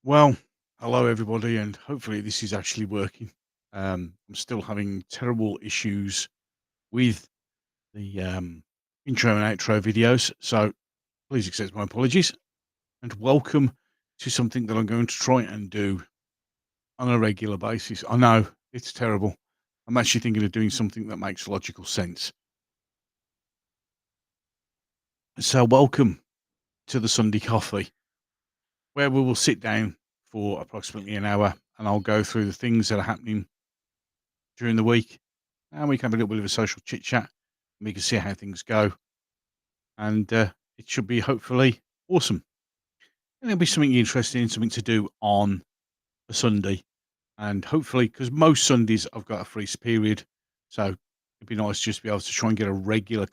Well, hello everybody, and hopefully this is actually working. I'm still having terrible issues with the intro and outro videos, so please accept my apologies and welcome to something that I'm going to try and do on a regular basis. I know it's terrible. I'm actually thinking of doing something that makes logical sense. So, welcome to the Sunday Coffee, where we will sit down for approximately an hour and I'll go through the things that are happening during the week, and we can have a little bit of a social chit chat. And we can see how things go, and it should be hopefully awesome. And it'll be something interesting, something to do on a Sunday, and hopefully, because most Sundays I've got a free period, so it'd be nice just to be able to try and get a regular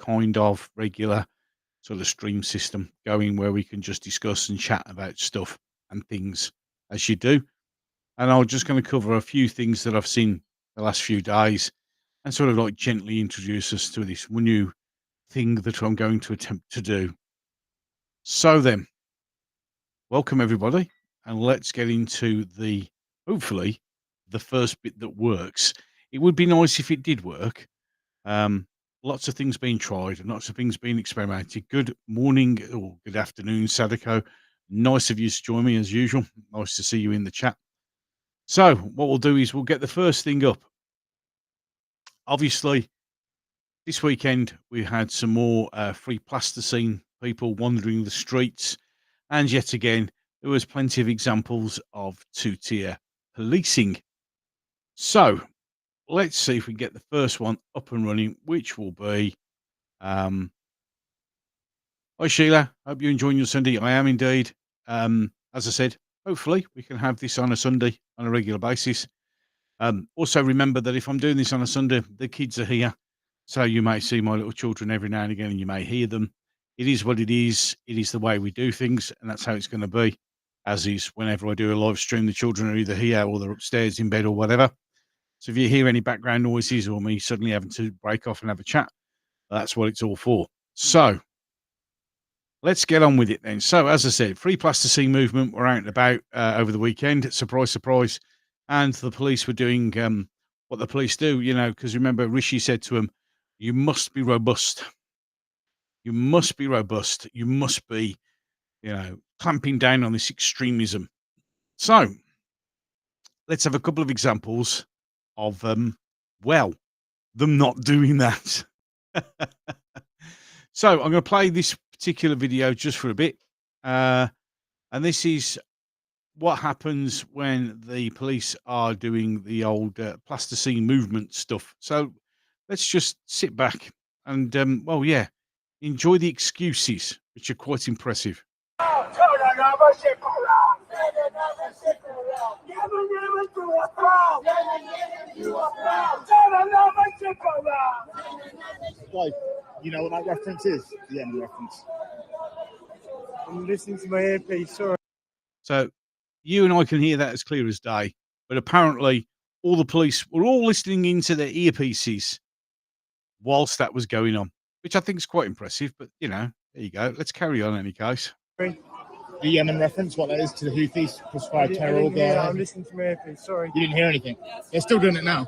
sort of stream system going where we can just discuss and chat about stuff and things as you do. And I'm just going to cover a few things that I've seen the last few days and sort of like gently introduce us to this new thing that I'm going to attempt to do. So then, welcome everybody, and let's get into the hopefully the first bit that works. It would be nice if it did work. Um, Lots of things being tried and lots of things being experimented. Good morning or good afternoon, Sadako. Nice of you to join me as usual. Nice to see you in the chat. So, what we'll do is we'll get the first thing up. Obviously, this weekend, we had some more free plasticine people wandering the streets, and yet again, there was plenty of examples of two-tier policing. So, let's see if we can get the first one up and running, which will be. Um, Hi Sheila, hope you're enjoying your Sunday. I am indeed. As I said, hopefully we can have this on a Sunday on a regular basis. Also, remember that if I'm doing this on a Sunday, the kids are here. So you may see my little children every now and again and you may hear them. It is what it is. It is the way we do things, and that's how it's going to be. As is whenever I do a live stream, the children are either here or they're upstairs in bed or whatever. So if you hear any background noises or me suddenly having to break off and have a chat, that's what it's all for. So let's get on with it then. So, as I said, free plasticine movement were out and about over the weekend. Surprise, surprise. And the police were doing what the police do, because remember, Rishi said to him, you must be robust. You must be robust. You must be, clamping down on this extremism. So, let's have a couple of examples of, them not doing that. So, I'm going to play this particular video just for a bit. And this is what happens when the police are doing the old plasticine movement stuff. So let's just sit back and, enjoy the excuses, which are quite impressive. Like, you know what that reference is? The end reference. I'm listening to my earpiece, sorry. So you and I can hear that as clear as day, but apparently all the police were all listening into their earpieces whilst that was going on, which I think is quite impressive. But there you go. Let's carry on in any case. The Yemen reference, what that is to the Houthis, prescribed terror. I'm listening to my earpiece, sorry. You didn't hear anything. They're still doing it now.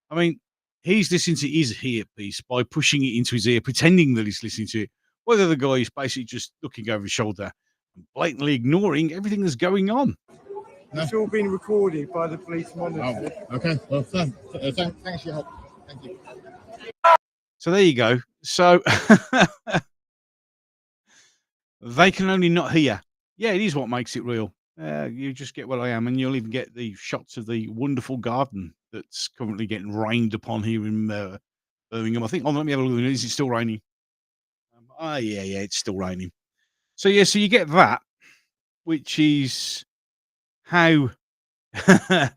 I mean, he's listening to his earpiece by pushing it into his ear, pretending that he's listening to it. Whether the guy is basically just looking over his shoulder and blatantly ignoring everything that's going on. No. It's all been recorded by the police monitor. Oh, okay. Well, thanks for your help. Thank you. So there you go. So they can only not hear. Yeah, it is what makes it real. You just get what I am, and you'll even get the shots of the wonderful garden that's currently getting rained upon here in Birmingham. I think. Oh, let me have a look. Is it still raining? Yeah, it's still raining. So so you get that, which is how I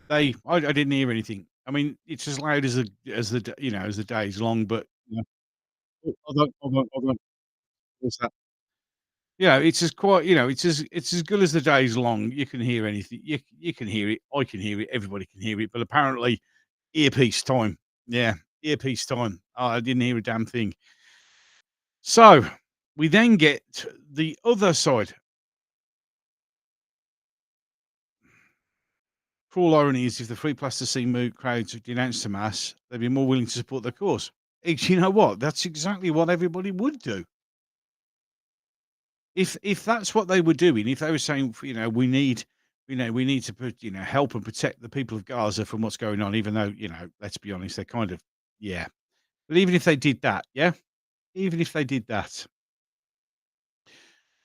didn't hear anything. I mean, it's as loud as the day is long, but hold on. What's that? It's as quiet. It's as good as the day's long. You can hear anything. You can hear it. I can hear it. Everybody can hear it. But apparently, earpiece time. Yeah, earpiece time. Oh, I didn't hear a damn thing. So we then get the other side. cruel irony is if the free plasticine crowds denounced Hamas, they'd be more willing to support their cause. You know what? That's exactly what everybody would do. If that's what they were doing, if they were saying, we need to put, help and protect the people of Gaza from what's going on, even though, let's be honest, they're kind of, yeah. But even if they did that, yeah, even if they did that,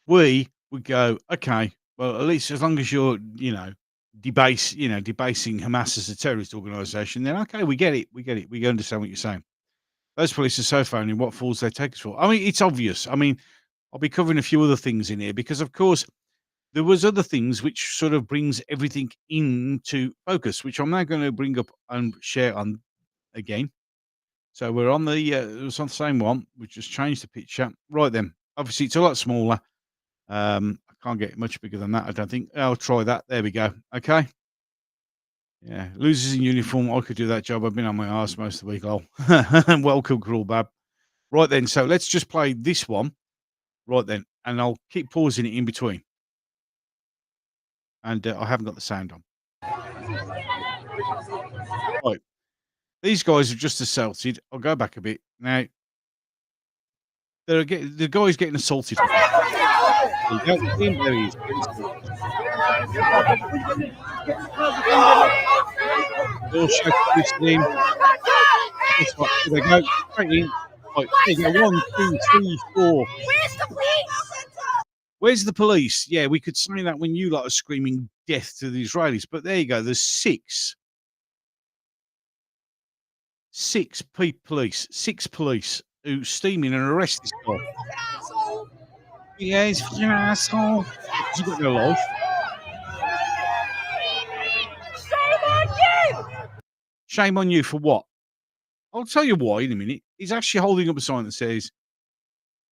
we would go, okay, well, at least as long as you're, debasing Hamas as a terrorist organization, then okay, we get it. We understand what you're saying. Those police are so phony. What fools they take us for? I mean, it's obvious. I mean, I'll be covering a few other things in here because, of course, there was other things which sort of brings everything into focus, which I'm now going to bring up and share on again. So we're on it was on the same one. We just changed the picture. Right then. Obviously, it's a lot smaller. I can't get much bigger than that, I don't think. I'll try that. There we go. Okay. Yeah. Losers in uniform. I could do that job. I've been on my arse most of the week. Oh, welcome, Cruel Bab. Right then. So let's just play this one. Right then. And I'll keep pausing it in between. And I haven't got the sound on. Right. These guys have just assaulted. I'll go back a bit. Now, the guy's getting assaulted. There he is. All listening. There they go. Straight in. Right, there you go. 1, 2, 3, 4. Where's the police? Where's the police? Yeah, we could say that when you lot are screaming death to the Israelis. But there you go. There's 6. 6 police. 6 police who steam in and arrest this guy. Yeah, he's an asshole. He's got no life. Shame on you! Shame on you for what? I'll tell you why in a minute. He's actually holding up a sign that says,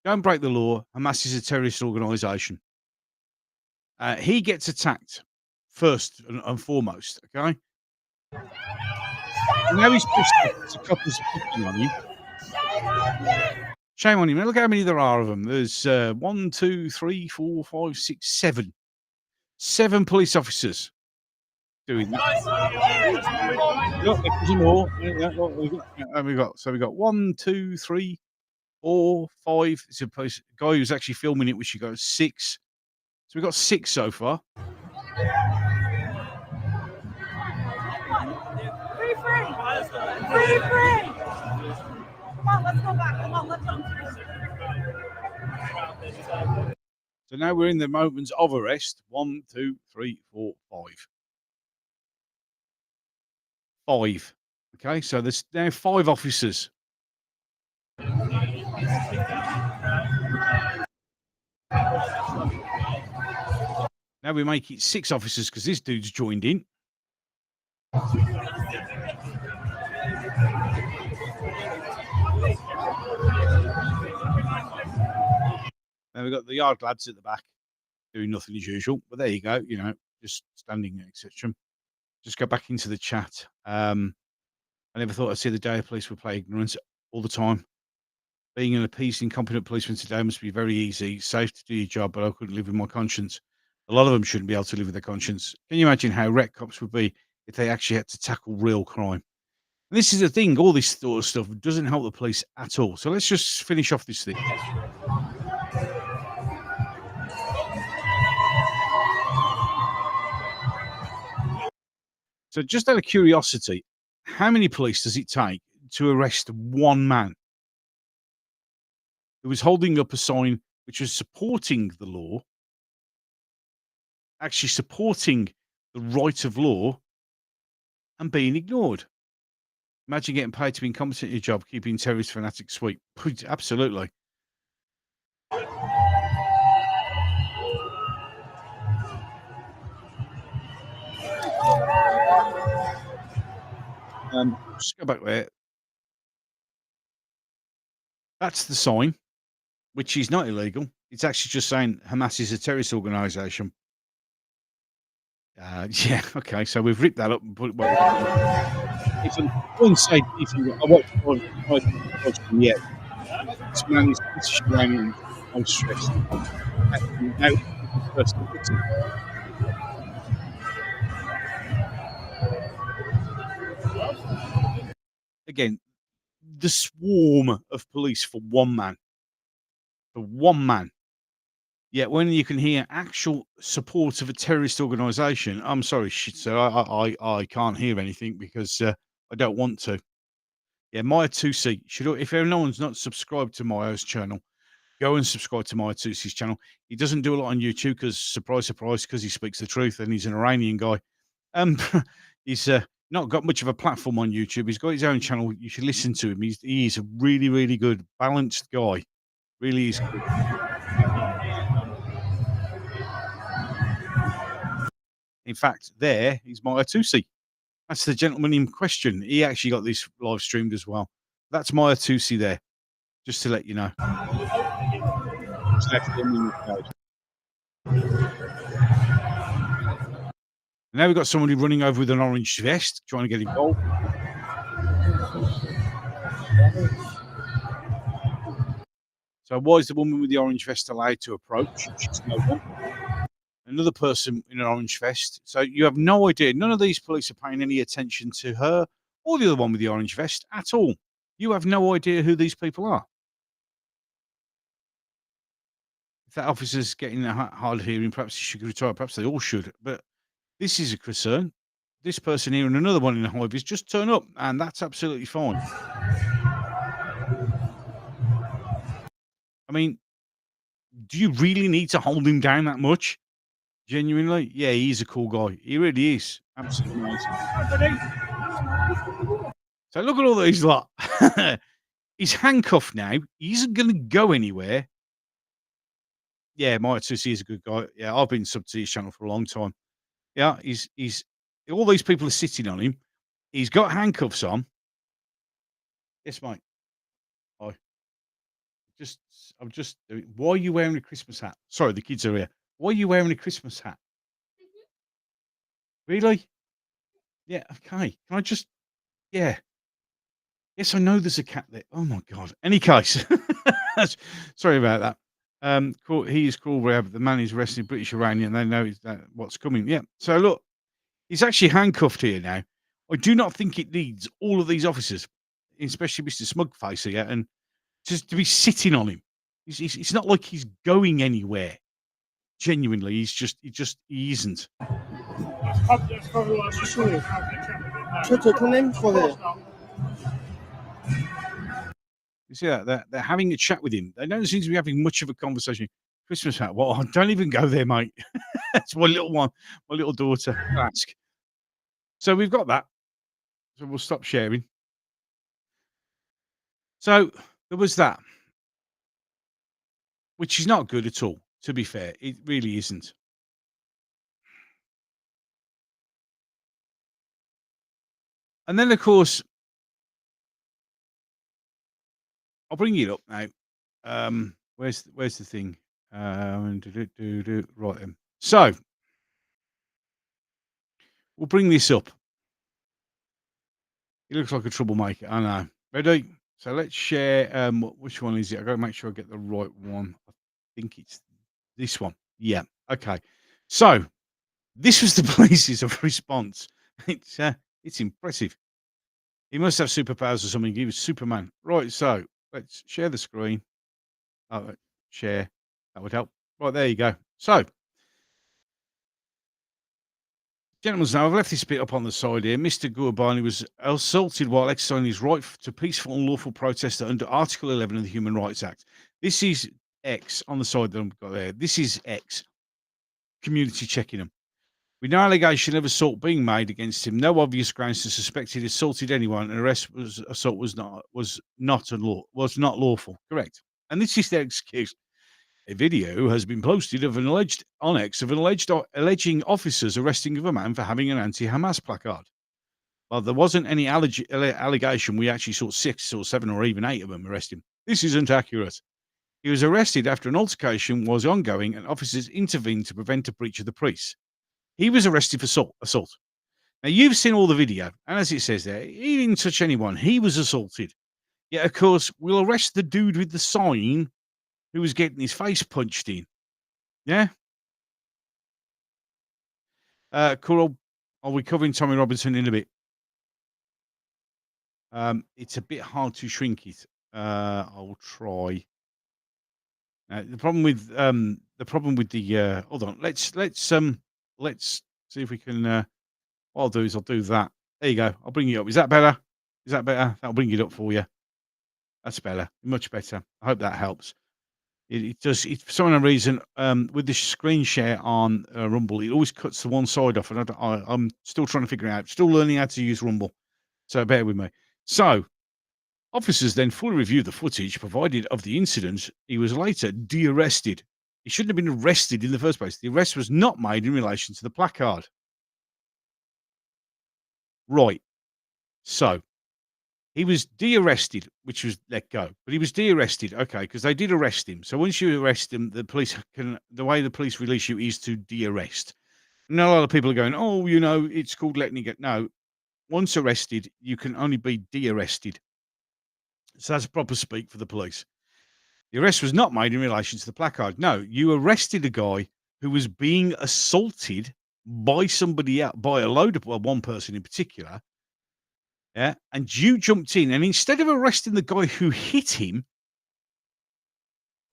"Don't break the law. Hamas is a terrorist organisation." He gets attacked first and foremost, okay? Now he's pushed a couple of on him. Shame on him. Look how many there are of them. There's 1, 2, 3, 4, 5, 6, 7. 7 police officers doing that. Look, there's more. We got 1, 2, 3, 4, 5. It's a guy who's actually filming it, which you got 6. So we've got 6 so far. Free! Come on, let's go back. Come on, let's go. So now we're in the moments of arrest. 1, 2, 3, 4, 5. 5. Okay, so there's now 5 officers. Now we make it 6 officers because this dude's joined in. Now we've got the yard lads at the back doing nothing as usual. But there you go, just standing, etc. Just go back into the chat. I never thought I'd see the day of police would play ignorance all the time. Being an appeased, incompetent policeman today must be very easy, safe to do your job, but I couldn't live with my conscience. A lot of them shouldn't be able to live with their conscience. Can you imagine how wreck cops would be if they actually had to tackle real crime? And this is the thing, all this sort of stuff doesn't help the police at all. So let's just finish off this thing. So just out of curiosity, how many police does it take to arrest one man who was holding up a sign which was supporting the law, actually supporting the right of law, and being ignored? Imagine getting paid to be incompetent at your job, keeping terrorist fanatics sweet. Absolutely. Just go back there. That's the sign, which is not illegal. It's actually just saying Hamas is a terrorist organisation. Yeah, okay. So we've ripped that up and put it. If I say, I watched yet. This man is Iranian. I'm stressed. Now, again, the swarm of police for one man. For one man. Yet when you can hear actual support of a terrorist organisation, I'm sorry, shit, sir, I can't hear anything because I don't want to. Yeah, Maya 2C. If no one's not subscribed to Maya's channel, go and subscribe to Maya 2C's channel. He doesn't do a lot on YouTube because, surprise, surprise, because he speaks the truth and he's an Iranian guy. He's not got much of a platform on YouTube. He's got his own channel. You should listen to him. He's a really, really good, balanced guy. Really is good. In fact, there is Maya 2C. That's the gentleman in question. He actually got this live streamed as well. That's Maya 2C there, just to let you know. Just left him in the crowd. Now we've got somebody running over with an orange vest, trying to get involved. So why is the woman with the orange vest allowed to approach? She's no one. Another person in an orange vest. So you have no idea. None of these police are paying any attention to her or the other one with the orange vest at all. You have no idea who these people are. If that officer's getting a hard of hearing, perhaps he should retire. Perhaps they all should. But this is a concern. This person here and another one in the high vis just turn up, and that's absolutely fine. I mean, do you really need to hold him down that much? Genuinely? Yeah, he's a cool guy. He really is. Absolutely amazing. So look at all these lot. He's handcuffed now. He isn't going to go anywhere. Yeah, Maya 2C is a good guy. Yeah, I've been sub to his channel for a long time. Yeah, he's all these people are sitting on him. He's got handcuffs on. Yes, mate. Hi. I'm just. Why are you wearing a Christmas hat? Sorry, the kids are here. Why are you wearing a Christmas hat? Really? Yeah. Okay. Can I just? Yeah. Yes, I know there's a cat there. Oh my god. Any case, sorry about that. Cool. He is cool. The man is arrested British Iranian. They know what's coming. Yeah. So look, he's actually handcuffed here now. I do not think it needs all of these officers, especially Mr. Smugface here, and just to be sitting on him. It's not like he's going anywhere. Genuinely, he isn't. You see that? They're having a chat with him. They don't seem to be having much of a conversation. Christmas hat. Well, don't even go there, mate. That's my little one, my little daughter. Ask. So we've got that. So we'll stop sharing. So there was that, which is not good at all, to be fair. It really isn't. And then, of course, I'll bring it up now. Where's the thing? Right then. So we'll bring this up. He looks like a troublemaker. I know. Ready? So let's share. Which one is it? I got to make sure I get the right one. I think it's this one. Yeah. Okay. So this was the places of response. It's impressive. He must have superpowers or something. He was Superman. Right. So let's share the screen. Oh, share. That would help. Right. There you go. So, gentlemen, now I've left this bit up on the side here. Mr. Gurbani was assaulted while exercising his right to peaceful and lawful protest under Article 11 of the Human Rights Act. This is X on the side that I've got there. This is X. Community checking him. With no allegation of assault being made against him, no obvious grounds to suspect he'd assaulted anyone, and assault was not lawful. Correct. And this is their excuse. A video has been posted of alleging officers arresting of a man for having an anti-Hamas placard. Well, there wasn't any allegation. We actually saw 6 or 7 or even 8 of them arrest him. This isn't accurate. He was arrested after an altercation was ongoing and officers intervened to prevent a breach of the peace. He was arrested for assault. Now, you've seen all the video, and as it says there, he didn't touch anyone. He was assaulted. Yet, of course, we'll arrest the dude with the sign who was getting his face punched in. Yeah? Cool. I'll be covering Tommy Robinson in a bit. It's a bit hard to shrink it. I'll try. The problem with the hold on. Let's see if we can. What I'll do is I'll do that. There you go. I'll bring you up. Is that better? Is that better? That'll bring it up for you. That's better. Much better. I hope that helps. It does. It, for some reason, with the screen share on Rumble, it always cuts the one side off, and I'm still trying to figure it out. Still learning how to use Rumble, so bear with me. So, officers then fully reviewed the footage provided of the incident. He was later de-arrested. He shouldn't have been arrested in the first place. The arrest was not made in relation to the placard. Right. So, he was de-arrested, which was let go, but he was de-arrested, okay, because they did arrest him. So once you arrest him, the way the police release you is to de-arrest. And a lot of people are going, oh, it's called letting you get. No, once arrested, you can only be de-arrested. So that's proper speak for the police. The arrest was not made in relation to the placard. No, you arrested a guy who was being assaulted by somebody else, by one person in particular. Yeah, and you jumped in, and instead of arresting the guy who hit him,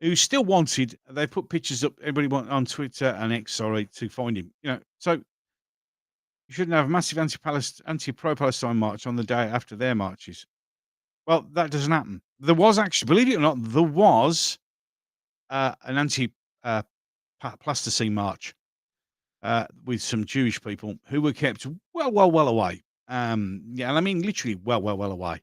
who's still wanted, they put pictures up. Everybody went on Twitter and X, to find him. So you shouldn't have a massive anti-pro-Palestine march on the day after their marches. Well, that doesn't happen. There was actually, believe it or not, there was an anti-plasticine march with some Jewish people who were kept well away. Yeah, and I mean literally well away.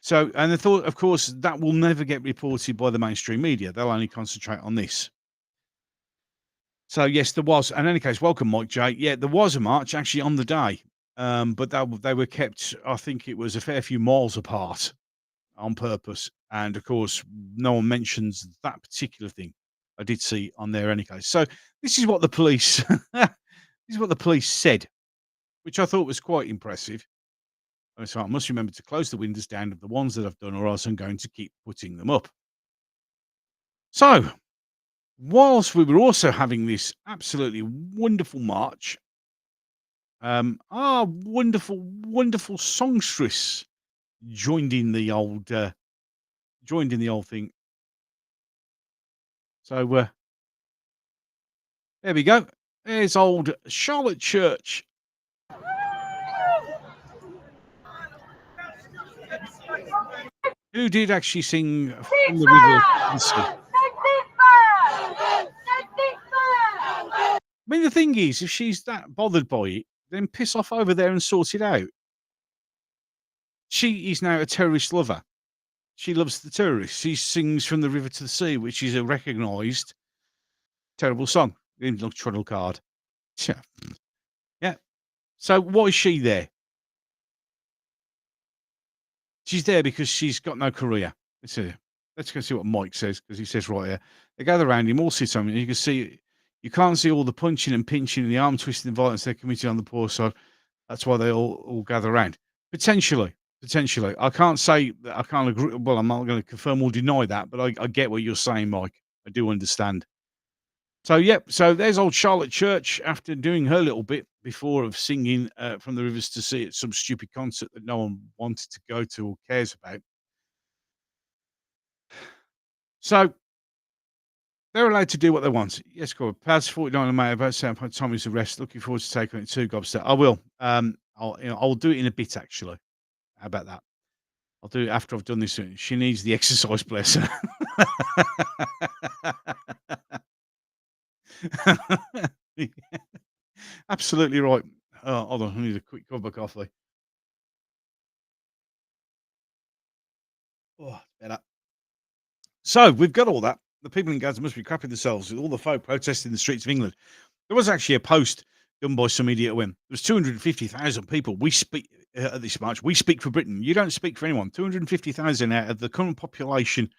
So, and they thought, of course, that will never get reported by the mainstream media. They'll only concentrate on this. So, yes, there was. In any case, welcome, Mike J. Yeah, there was a march actually on the day, but they were kept, I think it was a fair few miles apart on purpose. And, of course, no one mentions that particular thing. I did see on there, in any case. So, this is what the police, said, which I thought was quite impressive. So I must remember to close the windows down of the ones that I've done, or else I'm going to keep putting them up. So, whilst we were also having this absolutely wonderful march, our wonderful songstress joined in the old thing. So there we go. There's old Charlotte Church. Who did actually sing From the River to the Sea? I mean, the thing is, if she's that bothered by it, then piss off over there and sort it out. She is now a terrorist lover. She loves the terrorists. She sings From the River to the Sea, which is a recognised terrible song. In the Truddle card. Yeah. So why is she there? She's there because she's got no career. Let's go see what Mike says, because he says right here. They gather around him, all sit on him, and you can see, you can't see all the punching and pinching and the arm twisting and violence they're committing on the poor side. That's why they all gather around. Potentially. I can't say that I can't agree. Well, I'm not going to confirm or deny that, but I get what you're saying, Mike. I do understand. So, yep. So there's old Charlotte Church after doing her little bit before of singing From the Rivers to Sea at some stupid concert that no one wanted to go to or cares about. So they're allowed to do what they want. Yes, go on. Past 49 on May, about Sam Tommy's arrest. Looking forward to taking it to Gobster. I will. I'll do it in a bit, actually. How about that? I'll do it after I've done this. She needs the exercise, bless her. Absolutely right. Hold on, I need a quick cup of coffee. Oh, better. So we've got all that. The people in Gaza must be crapping themselves with all the folk protesting in the streets of England. There was actually a post done by some idiot when there was 250,000 people. We speak at this march. We speak for Britain. You don't speak for anyone. 250,000 out of the current population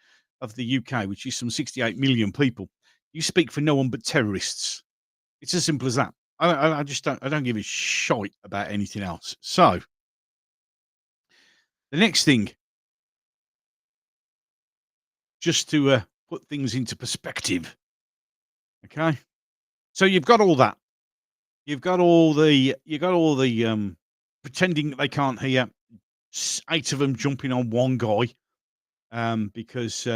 of the UK, which is some 68 million people. You speak for no one but terrorists. It's as simple as that. I just don't give a shite about anything else. So the next thing, just to put things into perspective. Okay. So you've got all that. You've got all the pretending they can't hear, 8 of them jumping on one guy, because,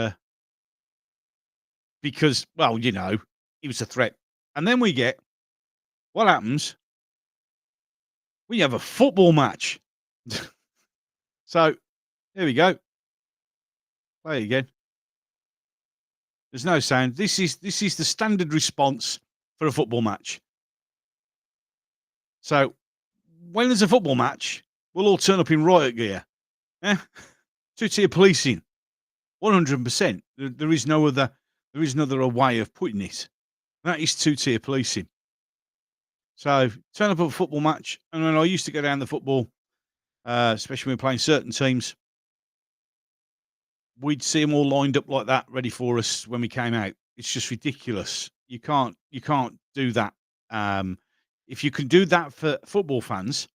well, you know, he was a threat. And then we get what happens? We have a football match. So, here we go. Play it again. There's no sound. This is the standard response for a football match. So, when there's a football match, we'll all turn up in riot gear. Eh? Two-tier policing. 100%. There is no other way of putting it. That is two-tier policing. So, turn up at a football match, and when I used to go down the football, especially when we were playing certain teams, we'd see them all lined up like that, ready for us when we came out. It's just ridiculous. You can't do that. If you can do that for football fans,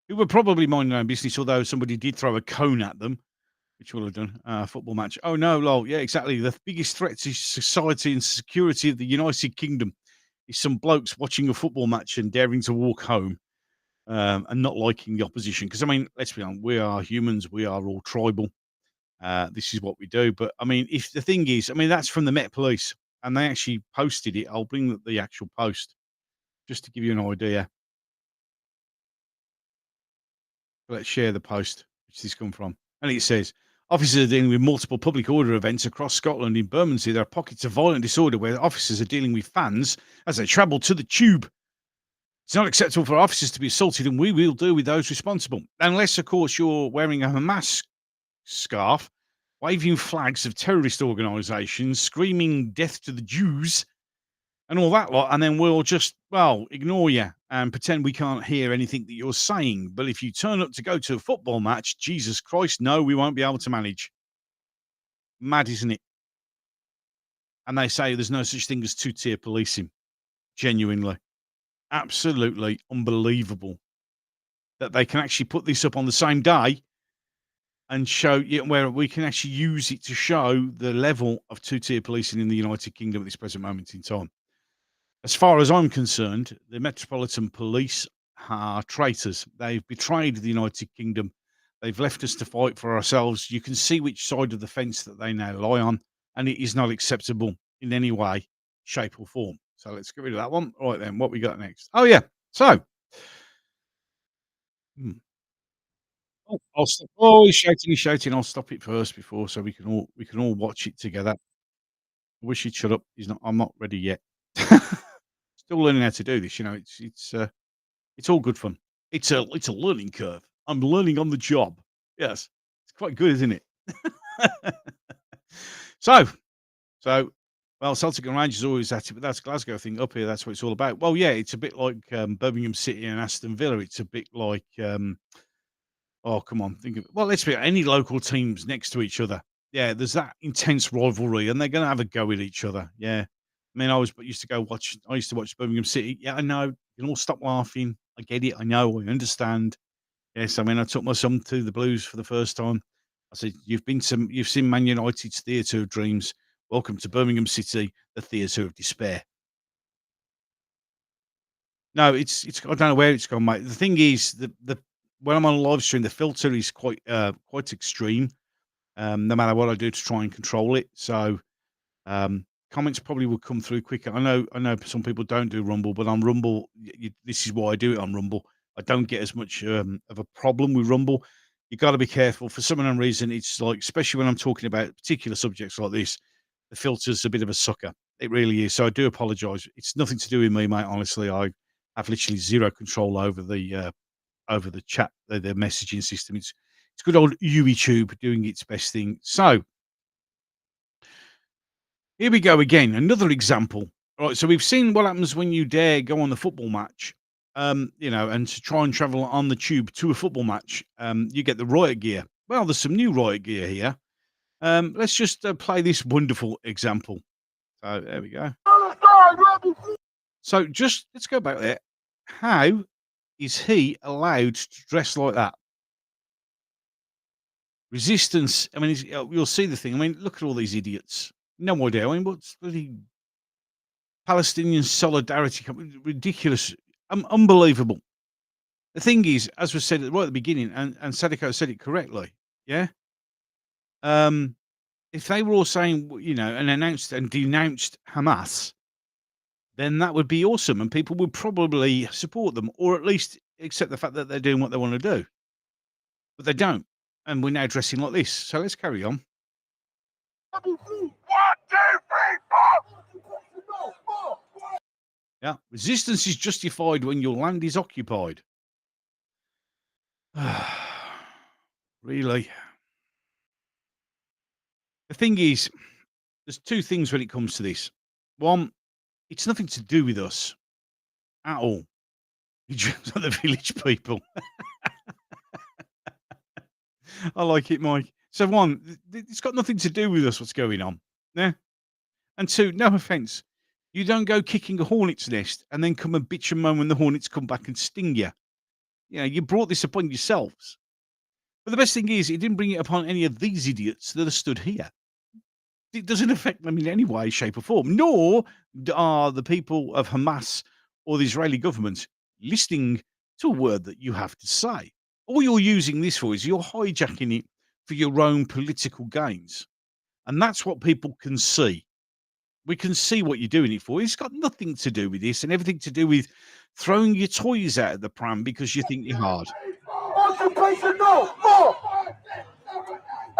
who were probably minding their own business, although somebody did throw a cone at them, which will have done. Football match. Oh no, lol. Yeah, exactly. The biggest threat to society and security of the United Kingdom is some blokes watching a football match and daring to walk home, and not liking the opposition. Because I mean, let's be honest, we are humans. We are all tribal. This is what we do. But I mean, if the thing is, I mean, that's from the Met Police, and they actually posted it. I'll bring the actual post just to give you an idea. Let's share the post which this come from, and it says. Officers are dealing with multiple public order events across Scotland. In Bermondsey, there are pockets of violent disorder where officers are dealing with fans as they travel to the tube. It's not acceptable for officers to be assaulted, and we will deal with those responsible. Unless, of course, you're wearing a Hamas scarf, waving flags of terrorist organisations, screaming death to the Jews, and all that lot, and then we'll just, well, ignore you and pretend we can't hear anything that you're saying. But if you turn up to go to a football match, Jesus Christ, no, we won't be able to manage. Mad, isn't it? And they say there's no such thing as two-tier policing. Genuinely. Absolutely unbelievable that they can actually put this up on the same day and show you where we can actually use it to show the level of two-tier policing in the United Kingdom at this present moment in time. As far as I'm concerned, the Metropolitan Police are traitors. They've betrayed the United Kingdom. They've left us to fight for ourselves. You can see which side of the fence that they now lie on, and it is not acceptable in any way, shape, or form. So let's get rid of that one. All right, then, what we got next? Oh, yeah. So. Oh, I'll stop. Oh, he's shouting. I'll stop it first before so we can all watch it together. I wish he'd shut up. I'm not ready yet. Still learning how to do this, you know. It's all good fun. It's a learning curve. I'm learning on the job. Yes, it's quite good, isn't it? so, well, Celtic and Rangers always at it, but that's Glasgow thing up here. That's what it's all about. Well, yeah, it's a bit like Birmingham City and Aston Villa. It's a bit like, oh, come on, let's be any local teams next to each other. Yeah, there's that intense rivalry, and they're going to have a go at each other. Yeah. I mean, I used to watch Birmingham City. Yeah, I know. You can all stop laughing. I get it. I know. I understand. Yes, I mean, I took my son to the Blues for the first time. I said, you've seen Man United's theatre of dreams. Welcome to Birmingham City, the theatre of despair. No, it's. I don't know where it's gone, mate. The thing is, the when I'm on a live stream, the filter is quite extreme. No matter what I do to try and control it. So. Comments probably will come through quicker. I know some people don't do Rumble, but on Rumble, this is why I do it on Rumble. I don't get as much of a problem with Rumble. You got to be careful. For some unknown reason, it's like, especially when I'm talking about particular subjects like this, the filter's a bit of a sucker. It really is. So I do apologise. It's nothing to do with me, mate. Honestly, I have literally zero control over the chat, the messaging system. It's good old YouTube doing its best thing. So. Here we go again, another example. All right, so we've seen what happens when you dare go on the football match, you know, and to try and travel on the tube to a football match, you get the riot gear. Well, there's some new riot gear here. Let's just play this wonderful example. So there we go. So let's go back there. How is he allowed to dress like that? Resistance. I mean, you'll see the thing. I mean, look at all these idiots. No idea. I mean, what's bloody Palestinian solidarity? Ridiculous. Unbelievable. The thing is, as was said right at the beginning, and Sadiko said it correctly, yeah? If they were all saying, and announced and denounced Hamas, then that would be awesome, and people would probably support them, or at least accept the fact that they're doing what they wanna do. But they don't, and we're now dressing like this, so let's carry on. 1, 2, 3, 4. Yeah. Resistance is justified when your land is occupied. Really? The thing is, there's two things when it comes to this. One, it's nothing to do with us at all. It's just like the village people. I like it, Mike. So one, it's got nothing to do with us, what's going on. Yeah. And two, no offense, you don't go kicking a hornet's nest and then come and bitch and moan when the hornets come back and sting you. You brought this upon yourselves. But the best thing is, it didn't bring it upon any of these idiots that are stood here. It doesn't affect them in any way, shape, or form, nor are the people of Hamas or the Israeli government listening to a word that you have to say. All you're using this for is you're hijacking it for your own political gains. And that's what people can see. We can see what you're doing it for. It's got nothing to do with this and everything to do with throwing your toys out of the pram because you think you're hard. Occupation, no more.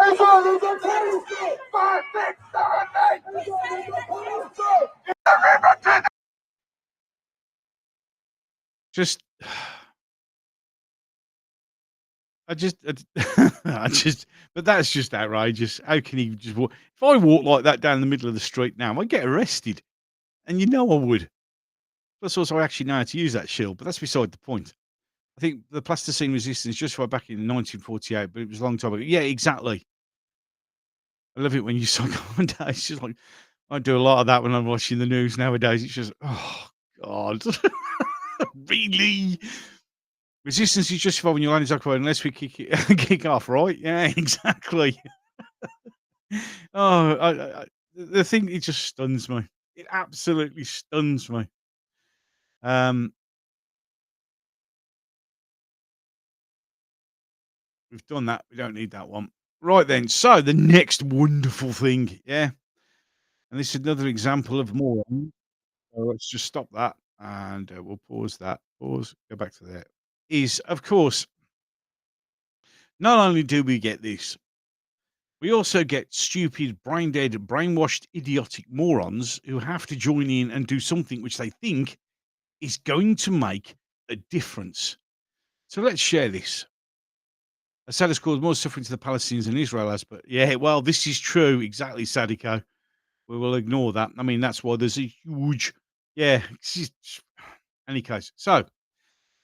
Israel is a terrorist. 5, 6, 7, 8. Just, but that's just outrageous. How can he just walk? If I walk like that down the middle of the street now, I'd get arrested. And I would. Plus, also, I actually know how to use that shield, but that's beside the point. I think the plasticine resistance justified back in 1948, but it was a long time ago. Yeah, exactly. I love it when you it's just like, I do a lot of that when I'm watching the news nowadays. It's just, oh, God. Really? Resistance is justified when your land is occupied unless we kick off, right? Yeah, exactly. The thing, it just stuns me. It absolutely stuns me. We've done that. We don't need that one. Right then. So the next wonderful thing, yeah. And this is another example of more. So let's just stop that and we'll pause that. Pause. Go back to there. Is of course. Not only do we get this, we also get stupid, brain dead, brainwashed, idiotic morons who have to join in and do something which they think is going to make a difference. So let's share this. Assad has caused more suffering to the Palestinians than Israel has, but yeah, well, this is true. Exactly, Sadiko. We will ignore that. I mean, that's why there's a huge, any case. So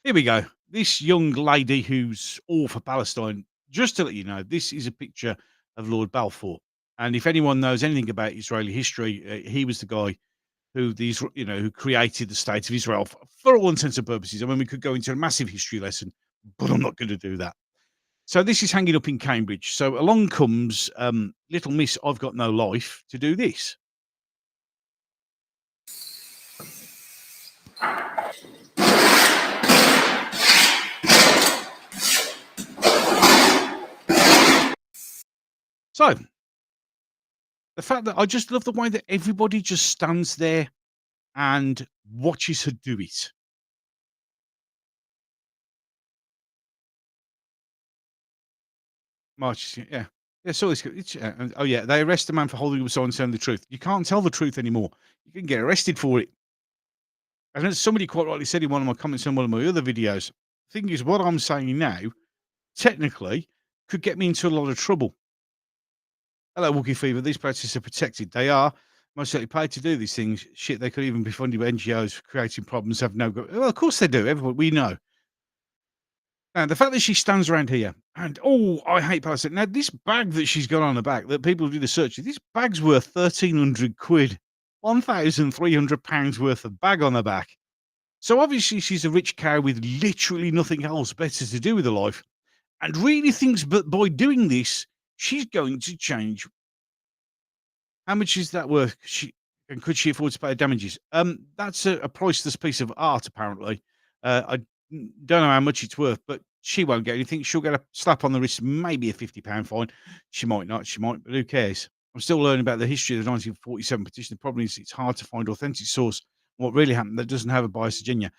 here we go. This young lady who's all for Palestine, just to let you know, this is a picture of Lord Balfour. And if anyone knows anything about Israeli history, he was the guy who who created the state of Israel for all intents and purposes. I mean, we could go into a massive history lesson, but I'm not going to do that. So this is hanging up in Cambridge. So along comes little Miss I've Got No Life to do this. So the fact that I just love the way that everybody just stands there and watches her do it. March, yeah. Yeah, so oh yeah, they arrest a man for holding up a sign telling the truth. You can't tell the truth anymore. You can get arrested for it. And as somebody quite rightly said in one of my comments on one of my other videos, the thing is, what I'm saying now, technically, could get me into a lot of trouble. Hello, Wookie Fever. These practices are protected. They are most certainly paid to do these things. Shit, they could even be funded by NGOs for creating problems. Have no. Well, of course they do. Everybody, we know. Now, the fact that she stands around here and, I hate Palestine. Now, this bag that she's got on the back, that people do the search, this bag's worth 1,300 quid, £1,300 worth of bag on the back. So obviously she's a rich cow with literally nothing else better to do with her life and really thinks that by doing this, she's going to change. How much is that worth? Could she afford to pay damages? That's a priceless piece of art, apparently. don't know how much it's worth, but she won't get anything. She'll get a slap on the wrist, maybe a £50 fine. She might not, she might, but who cares? I'm still learning about the history of the 1947 petition. The problem is it's hard to find authentic source on what really happened that doesn't have a biased agenda.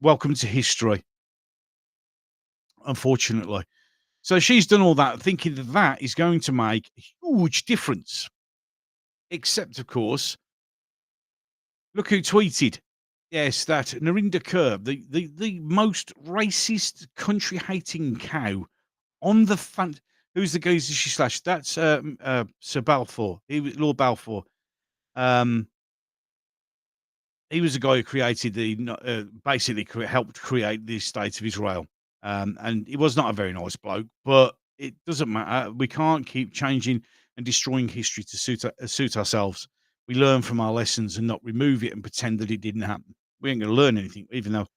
Welcome to history, unfortunately. So she's done all that thinking that that is going to make a huge difference. Except, of course, look who tweeted. Yes, that Narinder Kaur, the most racist, country-hating cow on the fan. Who's the guy that she slashed? That's Sir Balfour. He was Lord Balfour. He was the guy who created basically helped create the state of Israel. And he was not a very nice bloke, but it doesn't matter. We can't keep changing and destroying history to suit ourselves. We learn from our lessons and not remove it and pretend that it didn't happen. We ain't going to learn anything, even though,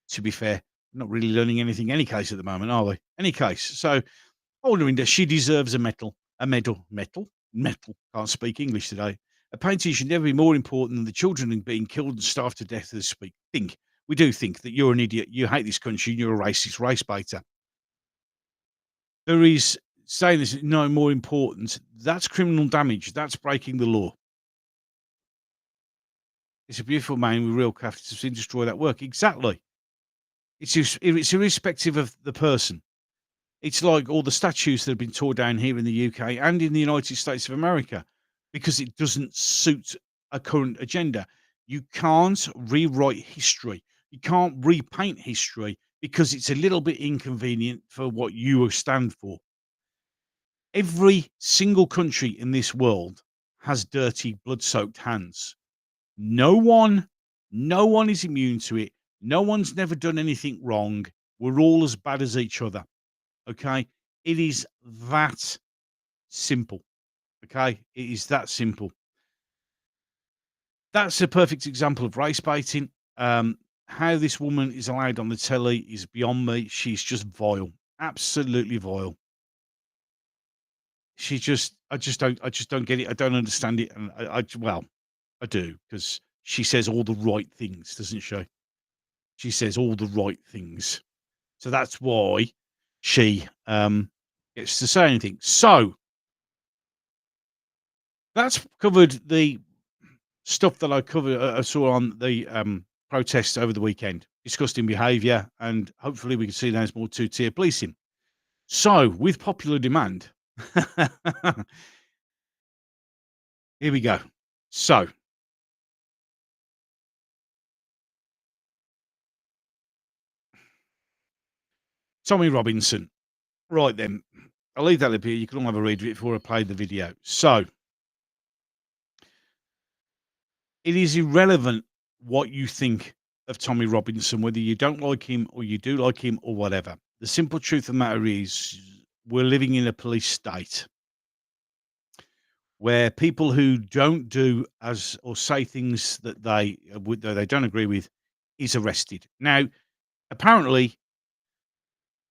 to be fair, we're not really learning anything in any case at the moment, are we? Any case. So, Narinder, she deserves a medal. Can't speak English today. A painting should never be more important than the children being killed and starved to death as speak. We do think that you're an idiot, you hate this country, and you're a racist race baiter. There is saying this is no more important. That's criminal damage. That's breaking the law. It's a beautiful man with real craft to see destroy that work. Exactly. It's irrespective of the person. It's like all the statues that have been torn down here in the UK and in the United States of America because it doesn't suit a current agenda. You can't rewrite history. You can't repaint history because it's a little bit inconvenient for what you stand for. Every single country in this world has dirty, blood-soaked hands. No one is immune to it. No one's never done anything wrong. We're all as bad as each other. Okay? It is that simple. Okay? It is that simple. That's a perfect example of race baiting. How this woman is allowed on the telly is beyond me. She's just vile. Absolutely vile. I just don't get it. I don't understand it. And I do, because she says all the right things, doesn't she? She says all the right things. So that's why she gets to say anything. So that's covered the stuff that I saw on the protests over the weekend. Disgusting behaviour, and hopefully we can see there's more two-tier policing. So, with popular demand, here we go. So, Tommy Robinson. Right then, I'll leave that up here. You can all have a read of it before I play the video. So, it is irrelevant what you think of Tommy Robinson, whether you don't like him or you do like him or whatever. The simple truth of the matter is we're living in a police state where people who don't do as or say things that they don't agree with is arrested. Now, apparently,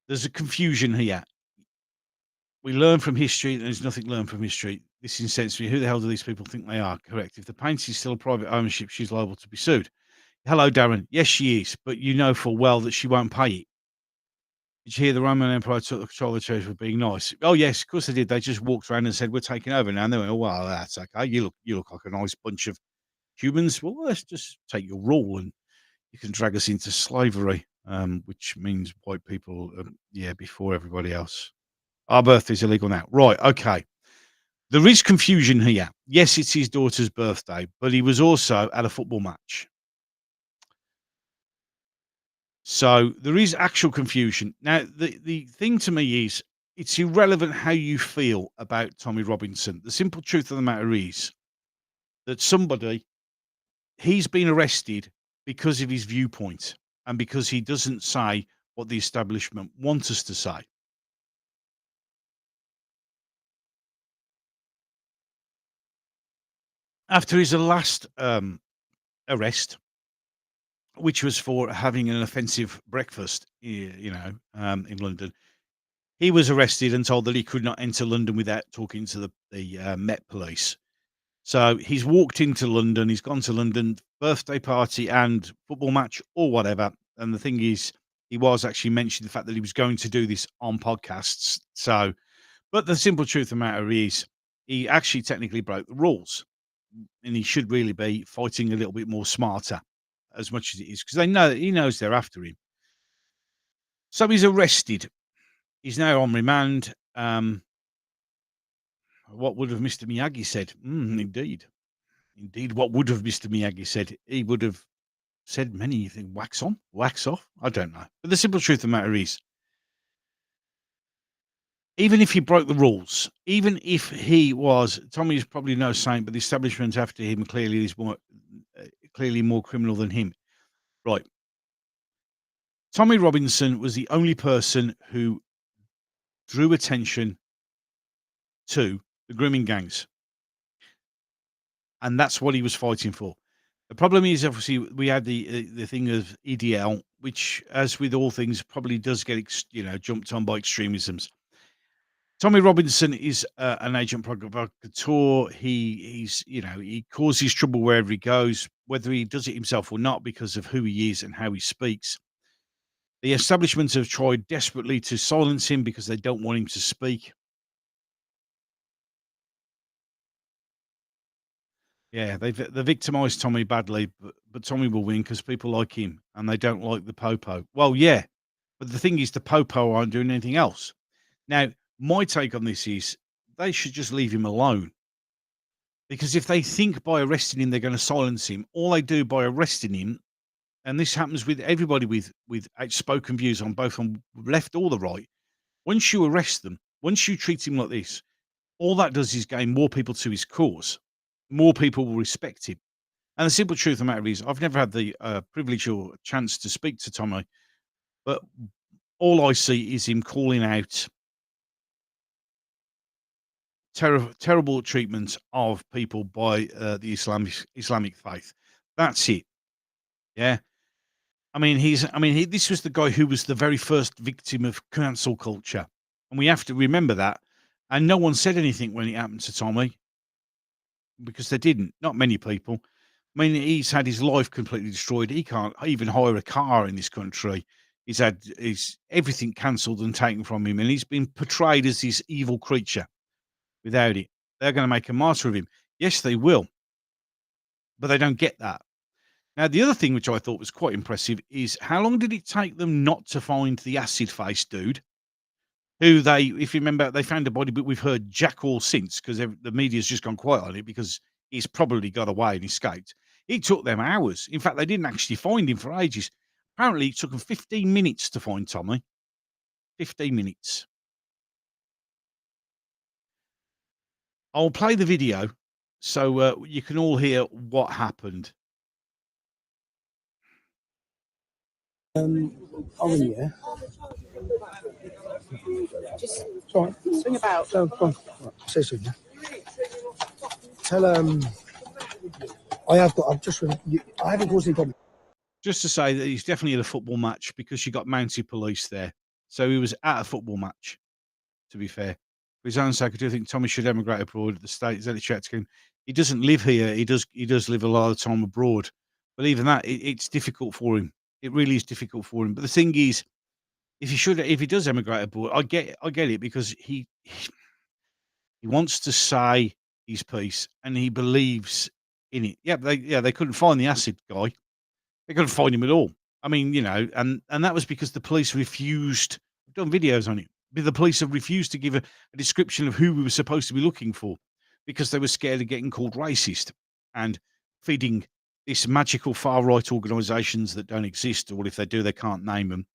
there's a confusion here. We learn from history, and there's nothing learned from history. This incensed me. Who the hell do these people think they are? Correct. If the painting is still private ownership, she's liable to be sued. Hello, Darren. Yes, she is, but you know full well that she won't pay it. Did you hear the Roman Empire took the control of the church for being nice? Oh, yes, of course they did. They just walked around and said, we're taking over now. And they went, oh, well, that's okay. You look like a nice bunch of humans. Well, let's just take your rule and you can drag us into slavery, which means white people, before everybody else. Our birthday is illegal now. Right, okay. There is confusion here. Yes, it's his daughter's birthday, but he was also at a football match. So there is actual confusion. Now, the thing to me is it's irrelevant how you feel about Tommy Robinson. The simple truth of the matter is that he's been arrested because of his viewpoint and because he doesn't say what the establishment wants us to say. After his last arrest, which was for having an offensive breakfast, in London, he was arrested and told that he could not enter London without talking to the Met Police. So he's walked into London, he's gone to London, birthday party and football match or whatever. And the thing is, he was actually mentioning the fact that he was going to do this on podcasts. So, but the simple truth of the matter is, he actually technically broke the rules, and he should really be fighting a little bit more smarter, as much as it is, because they know he knows they're after him. So he's arrested. He's now on remand. What would have Mr. Miyagi said? Indeed. Indeed, what would have Mr. Miyagi said? He would have said many things. Wax on, wax off. I don't know. But the simple truth of the matter is, even if he broke the rules, even if he was, Tommy's probably no saint, but the establishment after him clearly is clearly more criminal than him. Right. Tommy Robinson was the only person who drew attention to the grooming gangs. And that's what he was fighting for. The problem is, obviously, we had the thing of EDL, which, as with all things, probably does get jumped on by extremisms. Tommy Robinson is an agent provocateur. He causes trouble wherever he goes, whether he does it himself or not, because of who he is and how he speaks. The establishment have tried desperately to silence him because they don't want him to speak. Yeah, they victimised Tommy badly, but Tommy will win because people like him and they don't like the Popo. Well, yeah, but the thing is, the Popo aren't doing anything else. Now, my take on this is they should just leave him alone, because if they think by arresting him they're going to silence him, all they do by arresting him, and this happens with everybody with outspoken views on both on left or the right. Once you arrest them, once you treat him like this, all that does is gain more people to his cause. More people will respect him. And the simple truth of the matter is, I've never had the privilege or chance to speak to Tommy, but all I see is him calling out terrible treatment of people by the Islamic faith. That's it. Yeah. This was the guy who was the very first victim of cancel culture. And we have to remember that. And no one said anything when it happened to Tommy, because they didn't. Not many people. I mean, he's had his life completely destroyed. He can't even hire a car in this country. He's had everything cancelled and taken from him, and he's been portrayed as this evil creature. Without it, they're going to make a martyr of him. Yes, they will, but they don't get that. Now, the other thing which I thought was quite impressive is how long did it take them not to find the acid face dude? Who they, if you remember, they found a body, but we've heard jack all since, because the media's just gone quiet on it because he's probably got away and escaped. It took them hours. In fact, they didn't actually find him for ages. Apparently, it took them 15 minutes to find Tommy. 15 minutes. I'll play the video so you can all hear what happened. Owen, yeah. Just Sorry. swing about. So, go on. Right, say something. Tell I haven't caused any problem. Just to say that he's definitely at a football match, because you got mounted police there. So he was at a football match, to be fair. For his own sake, I do think Tommy should emigrate abroad. The state is him. He doesn't live here. He does live a lot of the time abroad. But even that, it's difficult for him. It really is difficult for him. But the thing is, if he does emigrate abroad, I get it, because he wants to say his piece and he believes in it. Yeah, they couldn't find the acid guy. They couldn't find him at all. I mean, and that was because the police refused. I've done videos on it. The police have refused to give a description of who we were supposed to be looking for, because they were scared of getting called racist and feeding this magical far right organisations that don't exist, or if they do, they can't name them,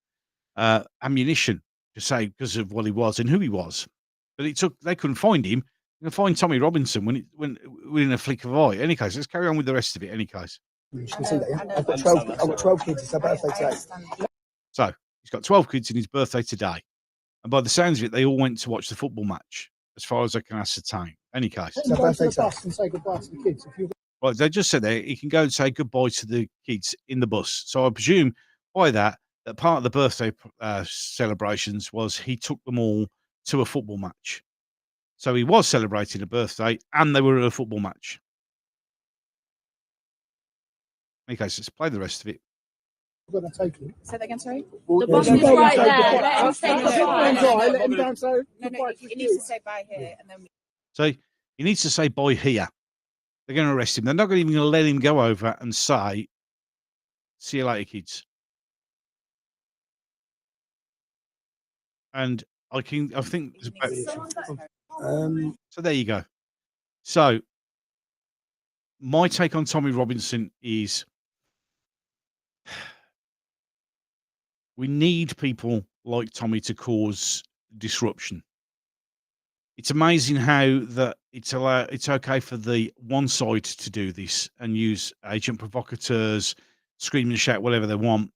ammunition to say because of what he was and who he was. But they couldn't find him. They can find Tommy Robinson when within a flick of an eye. Any case, let's carry on with the rest of it. Any case. You can see that, yeah? I've got 12 kids. It's their birthday today. So he's got 12 kids in his birthday today. And by the sounds of it, they all went to watch the football match, as far as I can ascertain. Any case. It's their birthday today. And say goodbye to the kids. Right, they just said there he can go and say goodbye to the kids in the bus. So I presume by that part of the birthday celebrations was he took them all to a football match. So he was celebrating a birthday and they were at a football match. Okay, so let's play the rest of it. I've got to take him. Say that again, sorry? The bus is right there. Let him stay there. Let him down. So No, he needs to say bye here, and then. So he needs to say bye here. They're going to arrest him. They're not even going to let him go over and say, "See you later, kids." And I think there's about, so there you go. So my take on Tommy Robinson is we need people like Tommy to cause disruption. It's amazing how that it's okay for the one side to do this and use agent provocateurs, scream and shout whatever they want,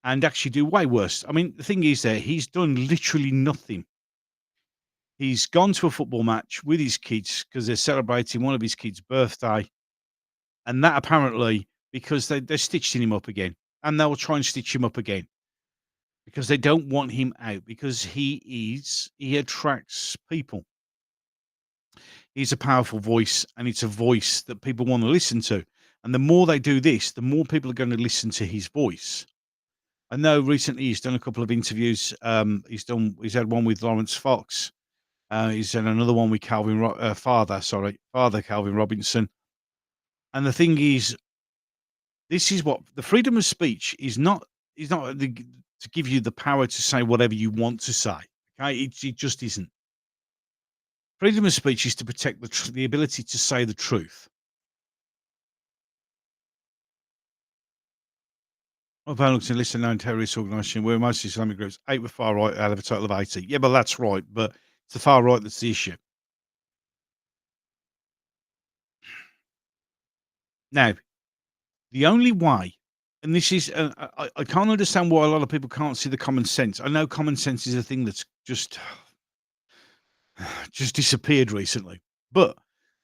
and actually do way worse. I mean, the thing is that he's done literally nothing. He's gone to a football match with his kids because they're celebrating one of his kids' birthday, and that apparently because they're stitching him up again, and they'll try and stitch him up again because they don't want him out because he attracts people. He's a powerful voice, and it's a voice that people want to listen to. And the more they do this, the more people are going to listen to his voice. I know recently he's done a couple of interviews. He's had one with Lawrence Fox. He's had another one with Father Calvin Robinson. And the thing is, this is what the freedom of speech is not to give you the power to say whatever you want to say. Okay, it just isn't. Freedom of speech is to protect the ability to say the truth. My opponent looks and listen known terrorist organisation where most Islamic groups, 8 with far right out of a total of 80. Yeah, but that's right. But it's the far right that's the issue. Now, the only way, and this is, I can't understand why a lot of people can't see the common sense. I know common sense is a thing that's just disappeared recently. But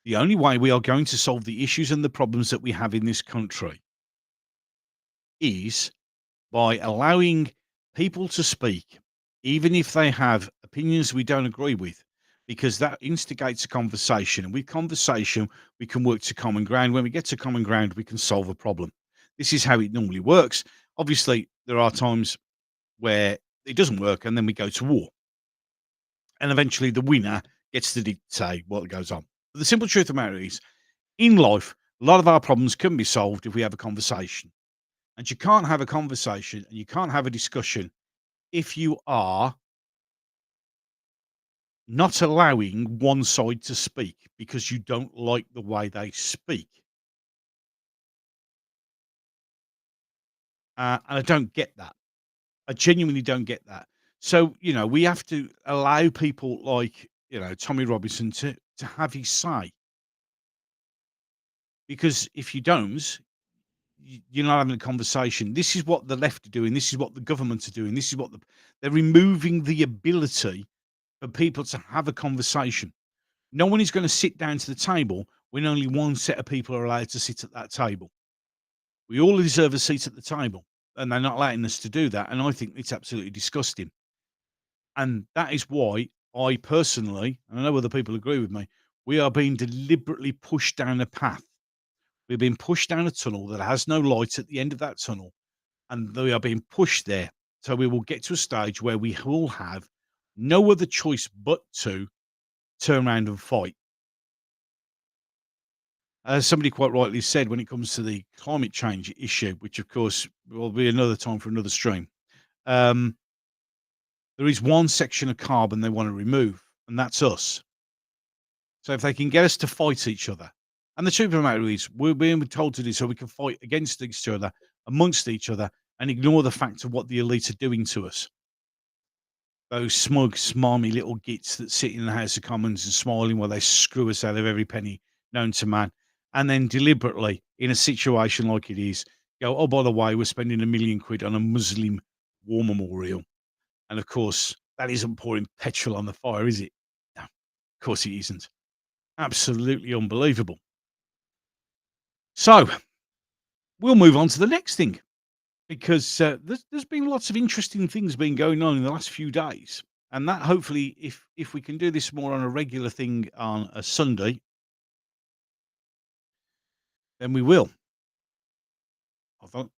the only way we are going to solve the issues and the problems that we have in this country is by allowing people to speak, even if they have opinions we don't agree with, because that instigates a conversation. And with conversation, we can work to common ground. When we get to common ground, we can solve a problem. This is how it normally works. Obviously, there are times where it doesn't work, and then we go to war. And eventually the winner gets to dictate what goes on. But the simple truth of the matter is, in life, a lot of our problems can be solved if we have a conversation. And you can't have a conversation and you can't have a discussion if you are not allowing one side to speak because you don't like the way they speak. And I don't get that. I genuinely don't get that. So, we have to allow people like, Tommy Robinson to have his say. Because if you don't, you're not having a conversation. This is what the left are doing. This is what the government are doing. This is what they're removing the ability for people to have a conversation. No one is going to sit down to the table when only one set of people are allowed to sit at that table. We all deserve a seat at the table, and they're not allowing us to do that. And I think it's absolutely disgusting. And that is why I personally, and I know other people agree with me, we are being deliberately pushed down a path. We've been pushed down a tunnel that has no light at the end of that tunnel, and we are being pushed there. So we will get to a stage where we will have no other choice but to turn around and fight. As somebody quite rightly said, when it comes to the climate change issue, which of course will be another time for another stream, there is one section of carbon they want to remove, and that's us. So if they can get us to fight each other, and the truth of the matter is, we're being told to do so we can fight against each other, amongst each other, and ignore the fact of what the elite are doing to us. Those smug, smarmy little gits that sit in the House of Commons and smiling while they screw us out of every penny known to man, and then deliberately, in a situation like it is, go, oh, by the way, we're spending £1 million on a Muslim war memorial. And of course, that isn't pouring petrol on the fire, is it? No, of course it isn't. Absolutely unbelievable. So, we'll move on to the next thing, because there's been lots of interesting things been going on in the last few days. And that hopefully, if we can do this more on a regular thing on a Sunday, then we will. Hold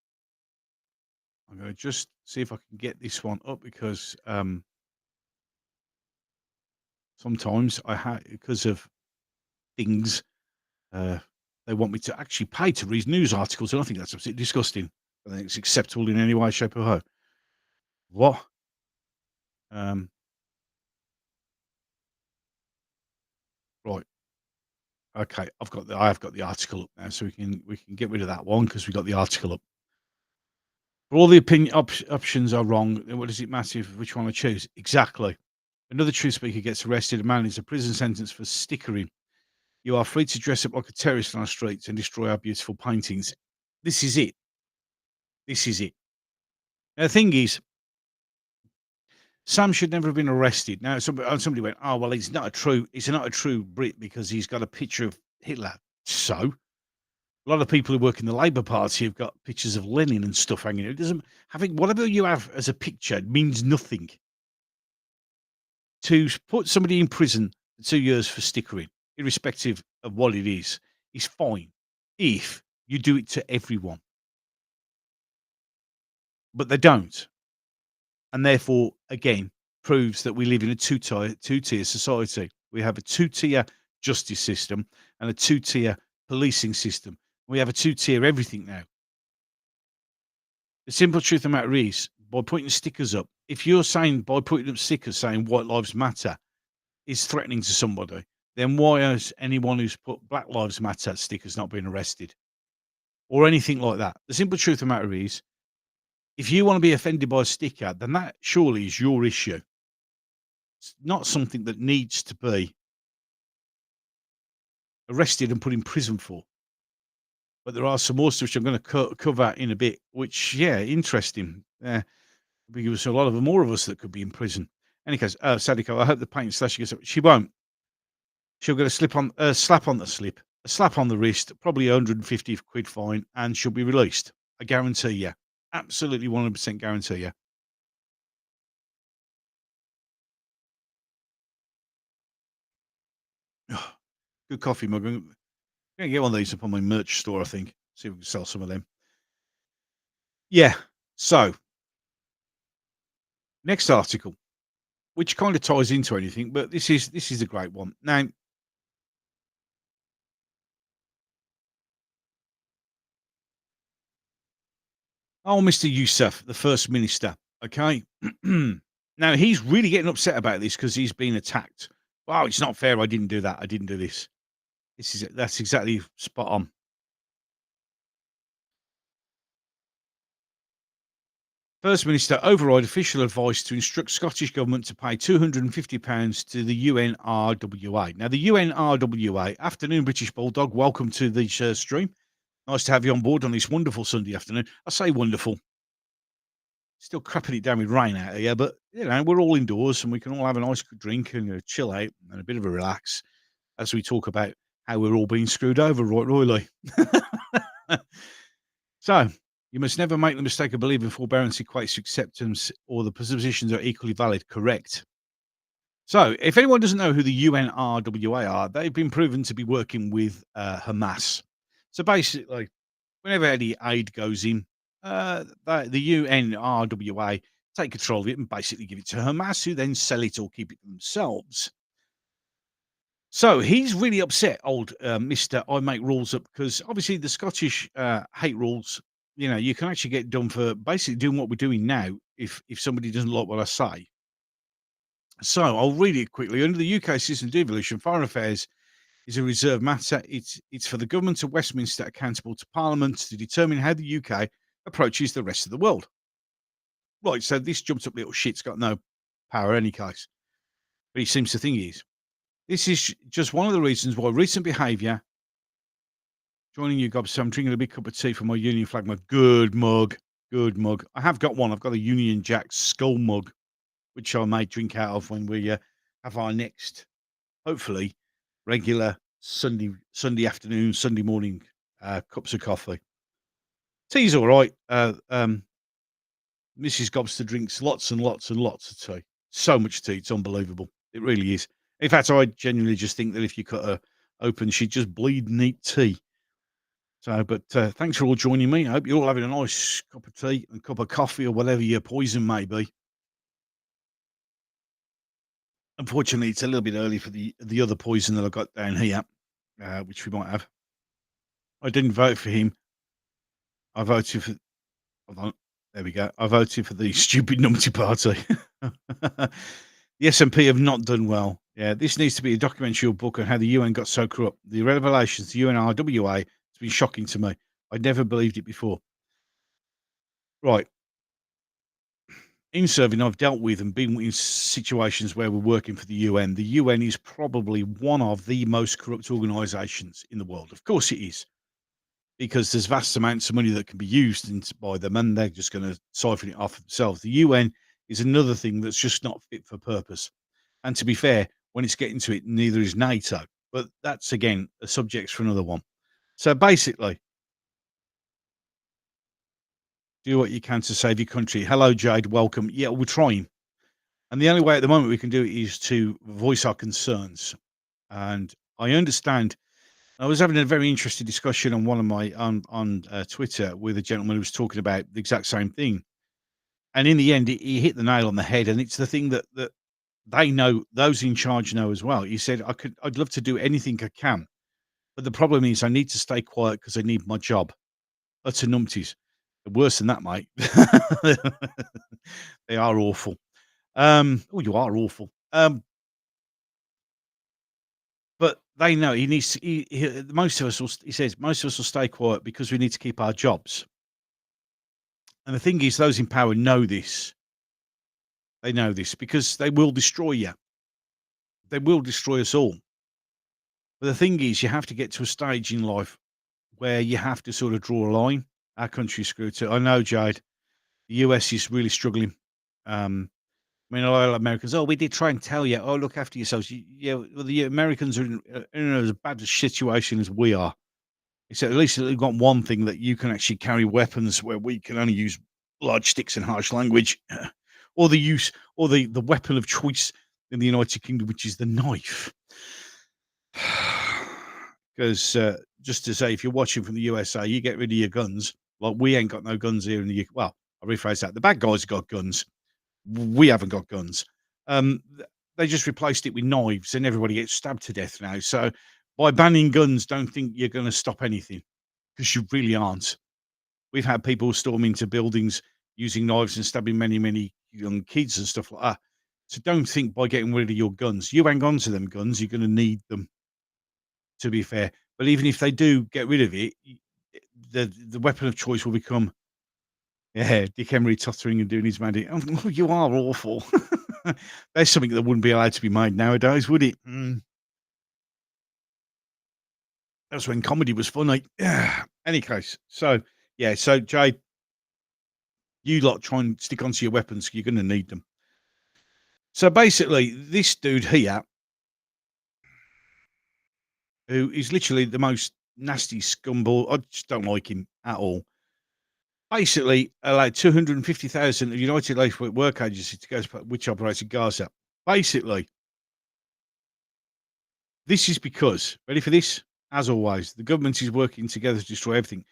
on. I'm going to just see if I can get this one up because sometimes I have, because of things, they want me to actually pay to read news articles, and I think that's absolutely disgusting. I think it's acceptable in any way, shape, or form. What? Right. Okay. I have got the article up now, so we can get rid of that one because we got the article up. But all the options are wrong. Then what does it matter which one I choose? Exactly. Another truth speaker gets arrested. A man is a prison sentence for stickering. You are free to dress up like a terrorist on our streets and destroy our beautiful paintings. This is it. This is it. Now, the thing is, Sam should never have been arrested. Now, somebody went, "Oh well, he's not a true Brit because he's got a picture of Hitler." So, a lot of people who work in the Labour Party have got pictures of Lenin and stuff hanging. It doesn't whatever you have as a picture means nothing. To put somebody in prison for 2 years for stickering, irrespective of what it is fine if you do it to everyone. But they don't. And therefore, again, proves that we live in a two-tier society. We have a two-tier justice system and a two-tier policing system. We have a two-tier everything now. The simple truth of the matter is, by putting stickers up, if you're saying by putting up stickers saying White Lives Matter is threatening to somebody, then why has anyone who's put Black Lives Matter stickers not been arrested? Or anything like that? The simple truth of the matter is, if you want to be offended by a sticker, then that surely is your issue. It's not something that needs to be arrested and put in prison for. But there are some more stuff which I'm going to cover in a bit, which, yeah, interesting. Because a lot of more of us that could be in prison. Any case, Sadiko, I hope the paint slash goes up. She won't. She'll get a slap on the slip, a slap on the wrist, probably 150 quid fine, and she'll be released. I guarantee you. Absolutely 100% guarantee you. Good coffee mug. I'm going to get one of these up on my merch store, I think. See if we can sell some of them. Yeah. So, next article, which kind of ties into anything, but this is a great one. Now, Mr. Yousaf, the First Minister, okay? Now, he's really getting upset about this because he's been attacked. Oh, it's not fair. I didn't do that. I didn't do this. That's exactly spot on. First Minister override official advice to instruct Scottish Government to pay £250 to the UNRWA. Now, the UNRWA, afternoon British Bulldog, welcome to the stream. Nice to have you on board on this wonderful Sunday afternoon. I say wonderful. Still crapping it down with rain out here, but, we're all indoors and we can all have a nice drink and chill out and a bit of a relax as we talk about how we're all being screwed over right royally. So, you must never make the mistake of believing forbearance equates to acceptance or the positions are equally valid. Correct. So, if anyone doesn't know who the UNRWA are, they've been proven to be working with Hamas. So, basically, whenever any aid goes in, the UNRWA take control of it and basically give it to Hamas, who then sell it or keep it themselves. So he's really upset, old Mr. I make rules up, because obviously the Scottish hate rules. You can actually get done for basically doing what we're doing now if somebody doesn't like what I say. So I'll read it quickly. Under the UK system of devolution, foreign affairs is a reserved matter. It's for the government of Westminster accountable to Parliament to determine how the UK approaches the rest of the world. Right, so this jumped up little shit's got no power in any case. But he seems to think he is. This is just one of the reasons why recent behaviour. Joining you, Gob, so I'm drinking a big cup of tea from my Union flag mug. Good mug. Good mug. I have got one. I've got a Union Jack skull mug, which I may drink out of when we have our next, hopefully, regular Sunday afternoon, Sunday morning cups of coffee. Tea's all right. Mrs. Gobster drinks lots and lots and lots of tea. So much tea. It's unbelievable. It really is. In fact, I genuinely just think that if you cut her open, she'd just bleed neat tea. So, but thanks for all joining me. I hope you're all having a nice cup of tea and cup of coffee or whatever your poison may be. Unfortunately, it's a little bit early for the other poison that I got down here, which we might have. I didn't vote for him. I voted for. Hold on. There we go. I voted for the stupid numpty party. The SNP have not done well. Yeah, this needs to be a documentary or book on how the UN got so corrupt. The revelations, the UNRWA, it's been shocking to me. I never believed it before. Right. In serving, I've dealt with and been in situations where we're working for the UN. The UN is probably one of the most corrupt organisations in the world. Of course it is, because there's vast amounts of money that can be used by them, and they're just going to siphon it off themselves. The UN is another thing that's just not fit for purpose. And to be fair, when it's getting to it, neither is NATO. But that's, again, a subject for another one. So basically, do what you can to save your country. Hello, Jade. Welcome. Yeah, we're trying. And the only way at the moment we can do it is to voice our concerns. And I understand. I was having a very interesting discussion on one of my on Twitter with a gentleman who was talking about the exact same thing. And in the end, he hit the nail on the head. And it's the thing that they know, those in charge know as well. He said, I'd love to do anything I can. But the problem is I need to stay quiet because I need my job. Utter numpties. Worse than that, mate. They are awful. Oh, you are awful. But they know he needs to, most of us will, he says, most of us will stay quiet because we need to keep our jobs. And the thing is, those in power know this. They know this because they will destroy you. They will destroy us all. But the thing is, you have to get to a stage in life where you have to sort of draw a line. Our country's screwed too. I know, Jade. The US is really struggling. I mean, a lot of Americans, we did try and tell you, look after yourselves. Yeah, well, the Americans are in as bad a situation as we are. Except at least they've got one thing that you can actually carry weapons where we can only use large sticks and harsh language, or the weapon of choice in the United Kingdom, which is the knife. Because just to say, if you're watching from the USA, you get rid of your guns. Like, we ain't got no guns here in the UK. Well, I rephrase that. The bad guys have got guns. We haven't got guns. They just replaced it with knives, and everybody gets stabbed to death now. So by banning guns, don't think you're going to stop anything, because you really aren't. We've had people storm into buildings using knives and stabbing many, many young kids and stuff like that. So don't think by getting rid of your guns, you hang on to them guns, you're going to need them, to be fair. But even if they do get rid of it, the weapon of choice will become, Dick Emery tottering and doing his magic. Oh, you are awful. There's something that wouldn't be allowed to be made nowadays, would it? That's when comedy was funny. Any case, so Jade, you lot try and stick onto your weapons. You're going to need them. So basically, this dude here, who is literally the most nasty scumbag, I just don't like him at all. Basically, allowed 250,000 of United Labour Work Agency to go to which operates in Gaza. Basically, this is because, ready for this? As always, the government is working together to destroy everything.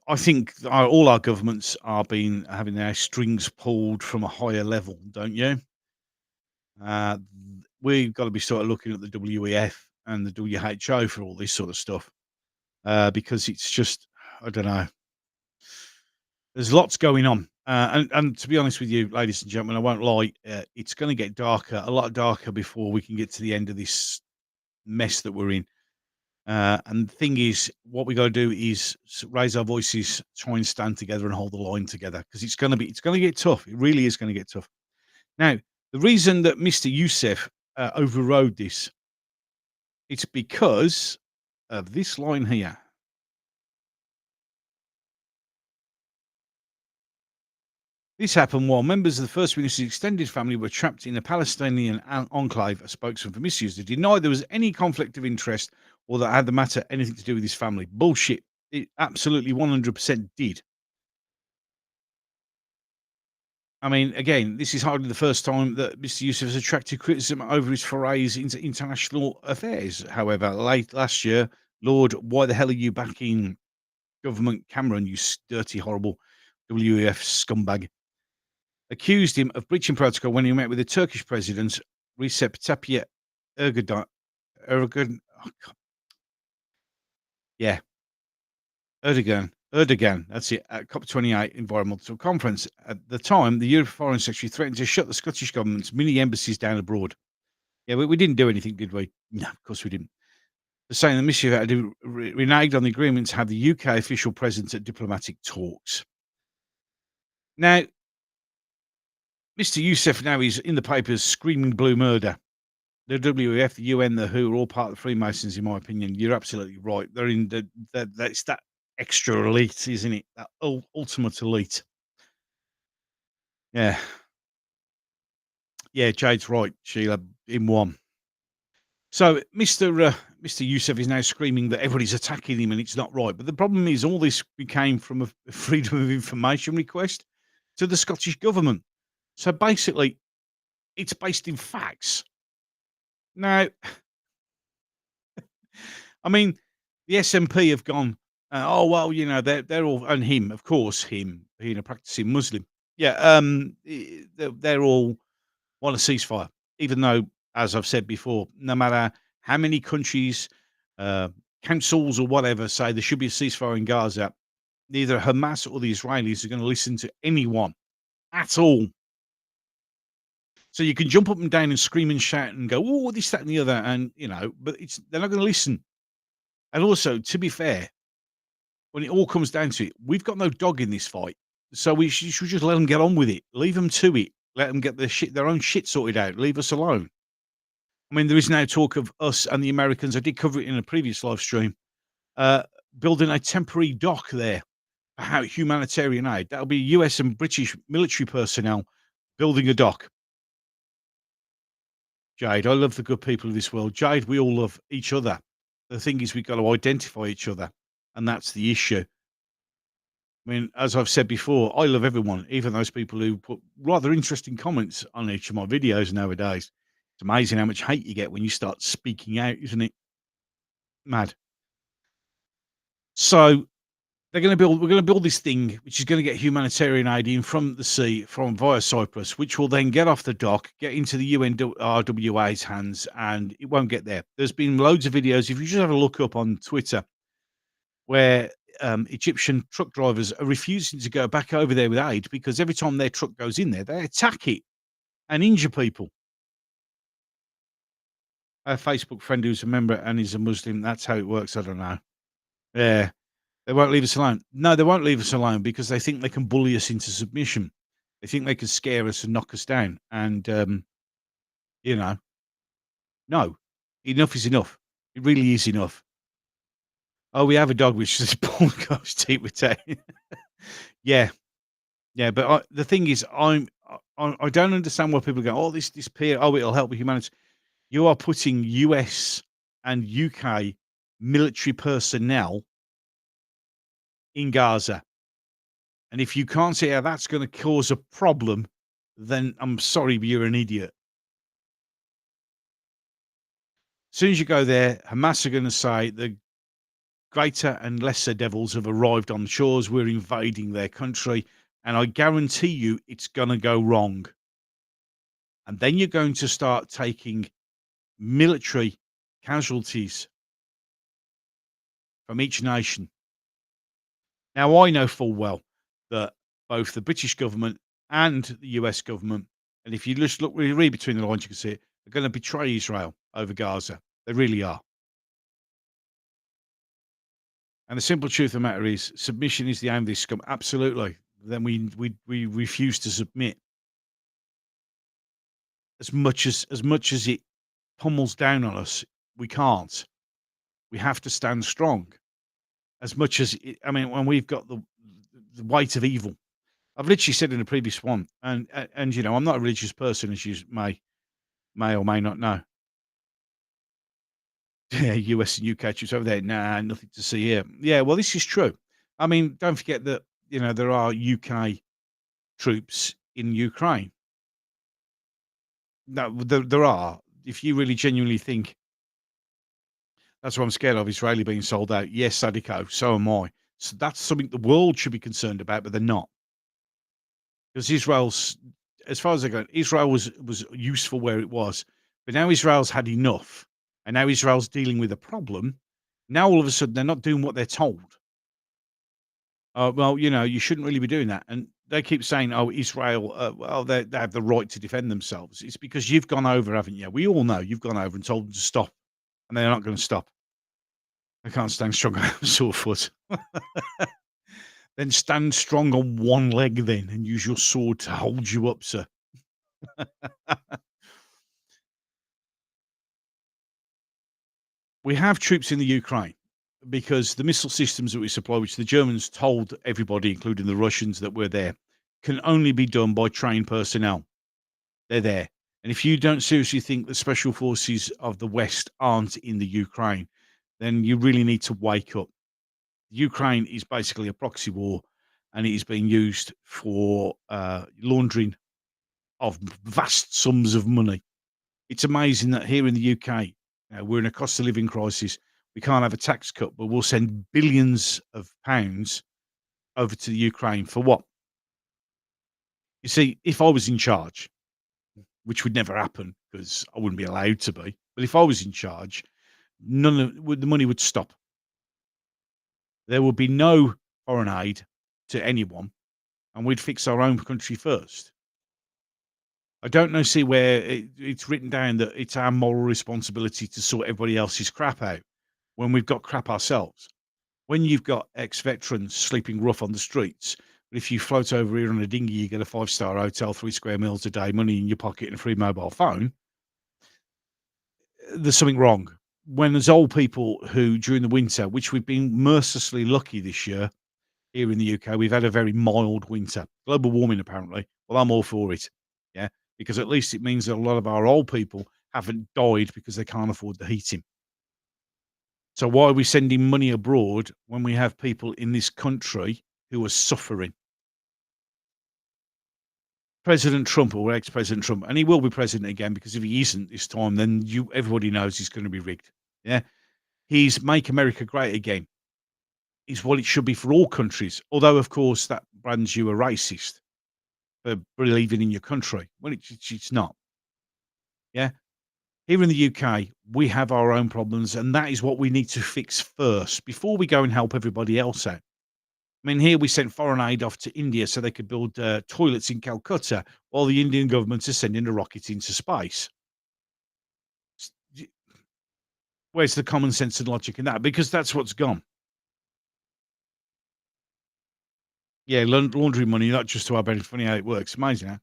I think all our governments are having their strings pulled from a higher level, don't you? We've got to be sort of looking at the WEF and the WHO for all this sort of stuff, because it's just, I don't know. There's lots going on. And to be honest with you, ladies and gentlemen, I won't lie, it's going to get darker, a lot darker before we can get to the end of this mess that we're in. And the thing is, what we got to do is raise our voices, try and stand together and hold the line together, because it's going to get tough. It really is going to get tough. Now, the reason that Mr. Youssef overrode this, it's because of this line here. This happened while members of the First Minister's extended family were trapped in a Palestinian enclave. A spokesman for Mr. denied there was any conflict of interest or that had the matter anything to do with his family. Bullshit. It absolutely 100% did. I mean, again, this is hardly the first time that Mr. Youssef has attracted criticism over his forays into international affairs. However, late last year, Lord, why the hell are you backing government Cameron, you dirty, horrible WEF scumbag? Accused him of breaching protocol when he met with the Turkish president, Recep Tayyip Erdogan. Oh, yeah, Erdogan, that's it, at COP28 environmental conference. At the time, the European Foreign Secretary threatened to shut the Scottish government's mini embassies down abroad. Yeah, we didn't do anything, did we? No, of course we didn't. For saying the mischief had reneged on the agreement to have the UK official presence at diplomatic talks. Now, Mr. Youssef now is in the papers screaming blue murder. The WEF, the UN, the WHO are all part of the Freemasons, in my opinion. You're absolutely right. They're in that's that extra elite, isn't it? That ultimate elite. Yeah. Yeah, Jade's right, Sheila, in one. So Mr. Youssef is now screaming that everybody's attacking him and it's not right. But the problem is all this came from a freedom of information request to the Scottish government. So basically, it's based in facts. Now, I mean, the SNP have gone, oh, well, you know, they're all, and him, of course, him being a practicing Muslim. Yeah, they're all want a ceasefire, even though, as I've said before, no matter how many countries, councils or whatever say there should be a ceasefire in Gaza, neither Hamas or the Israelis are going to listen to anyone at all. So you can jump up and down and scream and shout and go, oh, this, that, and the other, and you know, but they're not going to listen. And also, to be fair, when it all comes down to it, we've got no dog in this fight, so we should just let them get on with it. Leave them to it. Let them get their own shit sorted out. Leave us alone. I mean, there is now talk of us and the Americans. I did cover it in a previous live stream. Building a temporary dock there for humanitarian aid. That'll be US and British military personnel building a dock. Jade, I love the good people of this world. Jade, we all love each other. The thing is, we've got to identify each other, and that's the issue. I mean, as I've said before, I love everyone, even those people who put rather interesting comments on each of my videos nowadays. It's amazing how much hate you get when you start speaking out, isn't it? Mad. So we're going to build this thing, which is going to get humanitarian aid in from the sea, via Cyprus, which will then get off the dock, get into the UNRWA's hands, and it won't get there. There's been loads of videos. If you just have a look up on Twitter, where Egyptian truck drivers are refusing to go back over there with aid because every time their truck goes in there, they attack it and injure people. A Facebook friend who's a member and is a Muslim, that's how it works. I don't know. Yeah. They won't leave us alone. No, they won't leave us alone because they think they can bully us into submission. They think they can scare us and knock us down. And, you know, no, enough is enough. It really is enough. Oh, we have a dog which is Paul goes deep with that. Yeah. Yeah. But the thing is, I don't understand why people go, oh, this peer, oh, it'll help with humanity. You are putting US and UK military personnel in Gaza. And if you can't see how that's going to cause a problem, then I'm sorry, but you're an idiot. As soon as you go there, Hamas are going to say the greater and lesser devils have arrived on shores. We're invading their country. And I guarantee you it's going to go wrong. And then you're going to start taking military casualties from each nation. Now, I know full well that both the British government and the US government, and if you just read between the lines, you can see it, are going to betray Israel over Gaza. They really are. And the simple truth of the matter is, submission is the aim of this scum. Absolutely. Then we refuse to submit. As much as it pummels down on us, we can't. We have to stand strong. As much as when we've got the weight of evil. I've literally said in a previous one, and you know, I'm not a religious person, as you may or may not know. Yeah, US and UK troops over there. Nah, nothing to see here. Yeah, well, this is true. I mean, don't forget that, you know, there are UK troops in Ukraine. No, there are. If you really genuinely think That's what I'm scared of, Israeli being sold out. Yes, Sadiko, so am I. So that's something the world should be concerned about, but they're not. Because Israel's, as far as they're going, Israel was useful where it was. But now Israel's had enough. And now Israel's dealing with a problem. Now all of a sudden they're not doing what they're told. Well, you shouldn't really be doing that. And they keep saying, oh, Israel, well, they have the right to defend themselves. It's because you've gone over, haven't you? We all know you've gone over and told them to stop. And they're not going to stop. They can't stand strong on a sore foot. Then stand strong on one leg then and use your sword to hold you up, sir. We have troops in the Ukraine because the missile systems that we supply, which the Germans told everybody, including the Russians, that were there, can only be done by trained personnel. They're there. And if you don't seriously think the special forces of the West aren't in the Ukraine, then you really need to wake up. Ukraine is basically a proxy war, and it is being used for laundering of vast sums of money. It's amazing that here in the UK, we're in a cost of living crisis. We can't have a tax cut, but we'll send billions of pounds over to the Ukraine for what? You see, if I was in charge, which would never happen because I wouldn't be allowed to be, but if I was in charge, none of the money would stop. There would be no foreign aid to anyone, and we'd fix our own country first. I don't see where it's written down that it's our moral responsibility to sort everybody else's crap out when we've got crap ourselves. When you've got ex-veterans sleeping rough on the streets, but if you float over here on a dinghy, you get a 5-star hotel, 3 square meals a day, money in your pocket, and a free mobile phone. There's something wrong. When there's old people who, during the winter, which we've been mercilessly lucky this year here in the UK, we've had a very mild winter. Global warming, apparently. Well, I'm all for it. Yeah. Because at least it means that a lot of our old people haven't died because they can't afford the heating. So why are we sending money abroad when we have people in this country who are suffering? President Trump, or ex-President Trump, and he will be president again, because if he isn't this time, then everybody knows he's going to be rigged. Yeah. He's Make America Great Again. Is what it should be for all countries. Although, of course, that brands you a racist for believing in your country. Well, it's not. Yeah. Here in the UK, we have our own problems, and that is what we need to fix first before we go and help everybody else out. I mean, here we sent foreign aid off to India so they could build toilets in Calcutta, while the Indian government is sending a rocket into space. Where's the common sense and logic in that? Because that's what's gone. Yeah, laundering money, not just to our benefit. Funny how it works. Amazing, huh?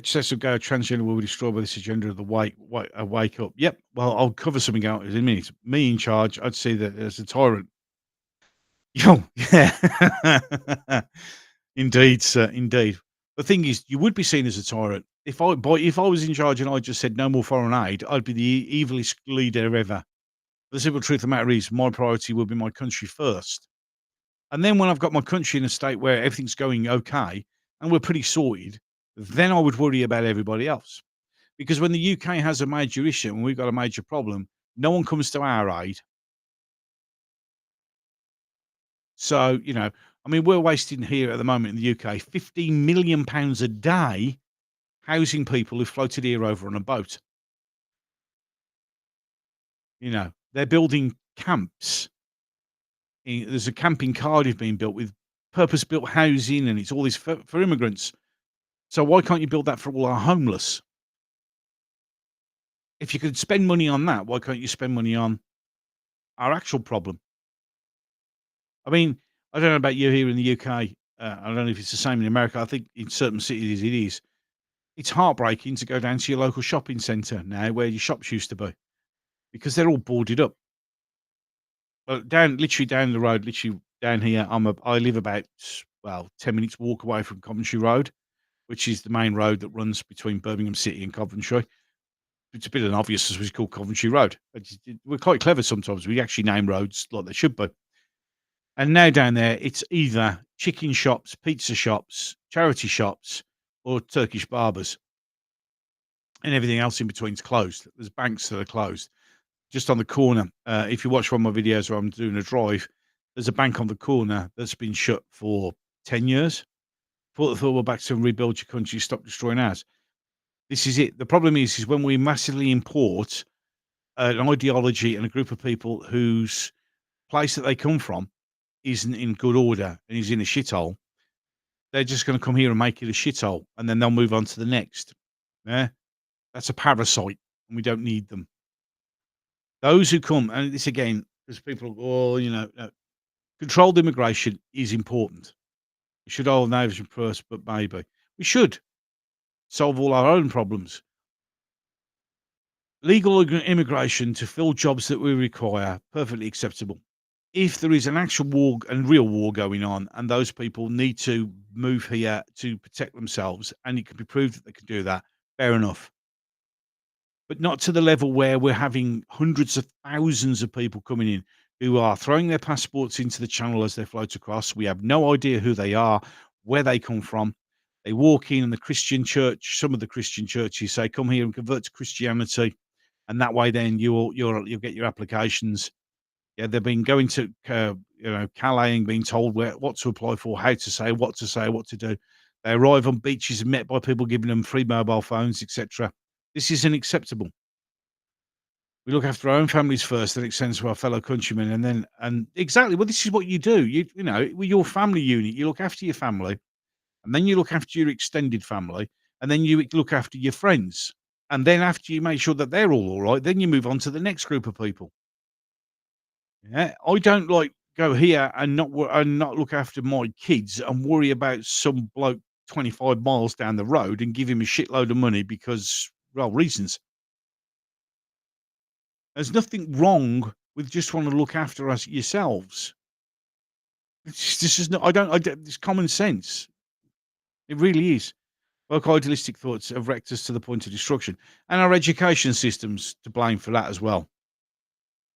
HSS will go, transgender will be destroyed by this agenda of the wake up. Yep, well, I'll cover something out in a minute. Me in charge, I'd say that as a tyrant. Yo, yeah. Indeed, sir, indeed. The thing is, you would be seen as a tyrant. If I was in charge and I just said no more foreign aid, I'd be the evilest leader ever. The simple truth of the matter is, my priority will be my country first. And then when I've got my country in a state where everything's going okay and we're pretty sorted, then I would worry about everybody else. Because when the UK has a major issue and we've got a major problem, no one comes to our aid. So, I mean, we're wasting here at the moment in the UK £15 million a day housing people who floated here over on a boat. They're building camps. There's a camp in Cardiff being built with purpose-built housing, and it's all this for immigrants. So why can't you build that for all our homeless? If you could spend money on that, why can't you spend money on our actual problem? I mean, I don't know about you here in the UK. I don't know if it's the same in America. I think in certain cities it is. It's heartbreaking to go down to your local shopping centre now where your shops used to be, because they're all boarded up. Literally down the road, literally down here, I live about 10 minutes walk away from Coventry Road, which is the main road that runs between Birmingham City and Coventry. It's a bit obvious as we call Coventry Road. We're quite clever sometimes. We actually name roads like they should be. And now down there, it's either chicken shops, pizza shops, charity shops, or Turkish barbers. And everything else in between is closed. There's banks that are closed. just on the corner. If you watch one of my videos where I'm doing a drive, there's a bank on the corner that's been shut for 10 years. Thought we're back to rebuild your country, stop destroying ours. This is it. The problem is when we massively import an ideology and a group of people whose place that they come from isn't in good order and is in a shithole, they're just going to come here and make it a shithole, and then they'll move on to the next. Yeah, that's a parasite, and we don't need them. Those who come, and this again, because people, controlled immigration is important. We should all nation first, but maybe we should solve all our own problems. Legal immigration to fill jobs that we require, perfectly acceptable. If there is an actual war and real war going on, and those people need to move here to protect themselves, and it can be proved that they can do that, fair enough. But not to the level where we're having hundreds of thousands of people coming in who are throwing their passports into the channel as they float across. We have no idea who they are, where they come from. They walk in, and the Christian church, some of the Christian churches say, "Come here and convert to Christianity," and that way, then you'll get your applications. Yeah, they've been going to Calais and being told what to apply for, how to say, what to do. They arrive on beaches and met by people giving them free mobile phones, etc. This isn't acceptable. We look after our own families first, then extends to our fellow countrymen, and exactly. Well, this is what you do. With your family unit, you look after your family, and then you look after your extended family, and then you look after your friends, and then after you make sure that they're all right, then you move on to the next group of people. Yeah, I don't go here and not look after my kids and worry about some bloke 25 miles down the road and give him a shitload of money because, well, reasons. There's nothing wrong with just want to look after us yourselves. This is not. I don't. It's common sense. It really is. Woke idealistic thoughts have wrecked us to the point of destruction, and our education system's to blame for that as well.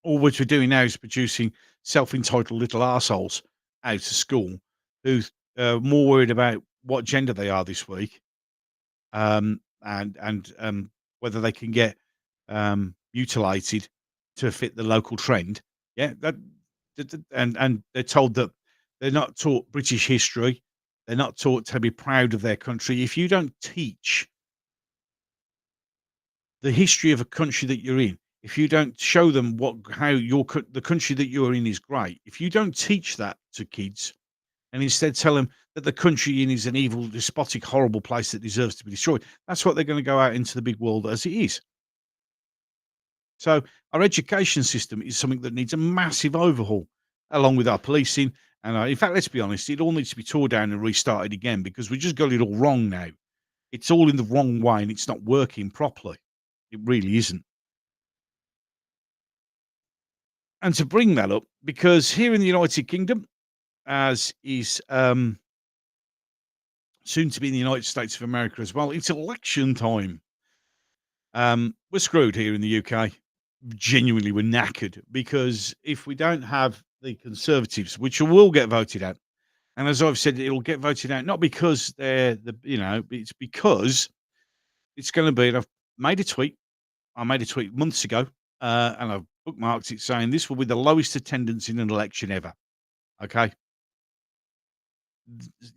All which we're doing now is producing self-entitled little arseholes out of school who's more worried about what gender they are this week, and whether they can get mutilated to fit the local trend. Yeah, and they're told that they're not taught British history. They're not taught to be proud of their country. If you don't teach the history of a country that you're in, if you don't show them the country that you're in is great, if you don't teach that to kids, and instead tell them that the country you're in is an evil, despotic, horrible place that deserves to be destroyed, that's what they're going to go out into the big world as it is. So our education system is something that needs a massive overhaul, along with our policing. And in fact, let's be honest, it all needs to be torn down and restarted again because we just got it all wrong now. It's all in the wrong way and it's not working properly. It really isn't. And to bring that up, because here in the United Kingdom, as is soon to be in the United States of America as well, it's election time. We're screwed here in the UK. Genuinely, we're knackered because if we don't have the Conservatives, which will get voted out, and as I've said, it'll get voted out not because it's because it's going to be. And I've made a tweet. I made a tweet months ago, and I've bookmarked it saying this will be the lowest attendance in an election ever. Okay,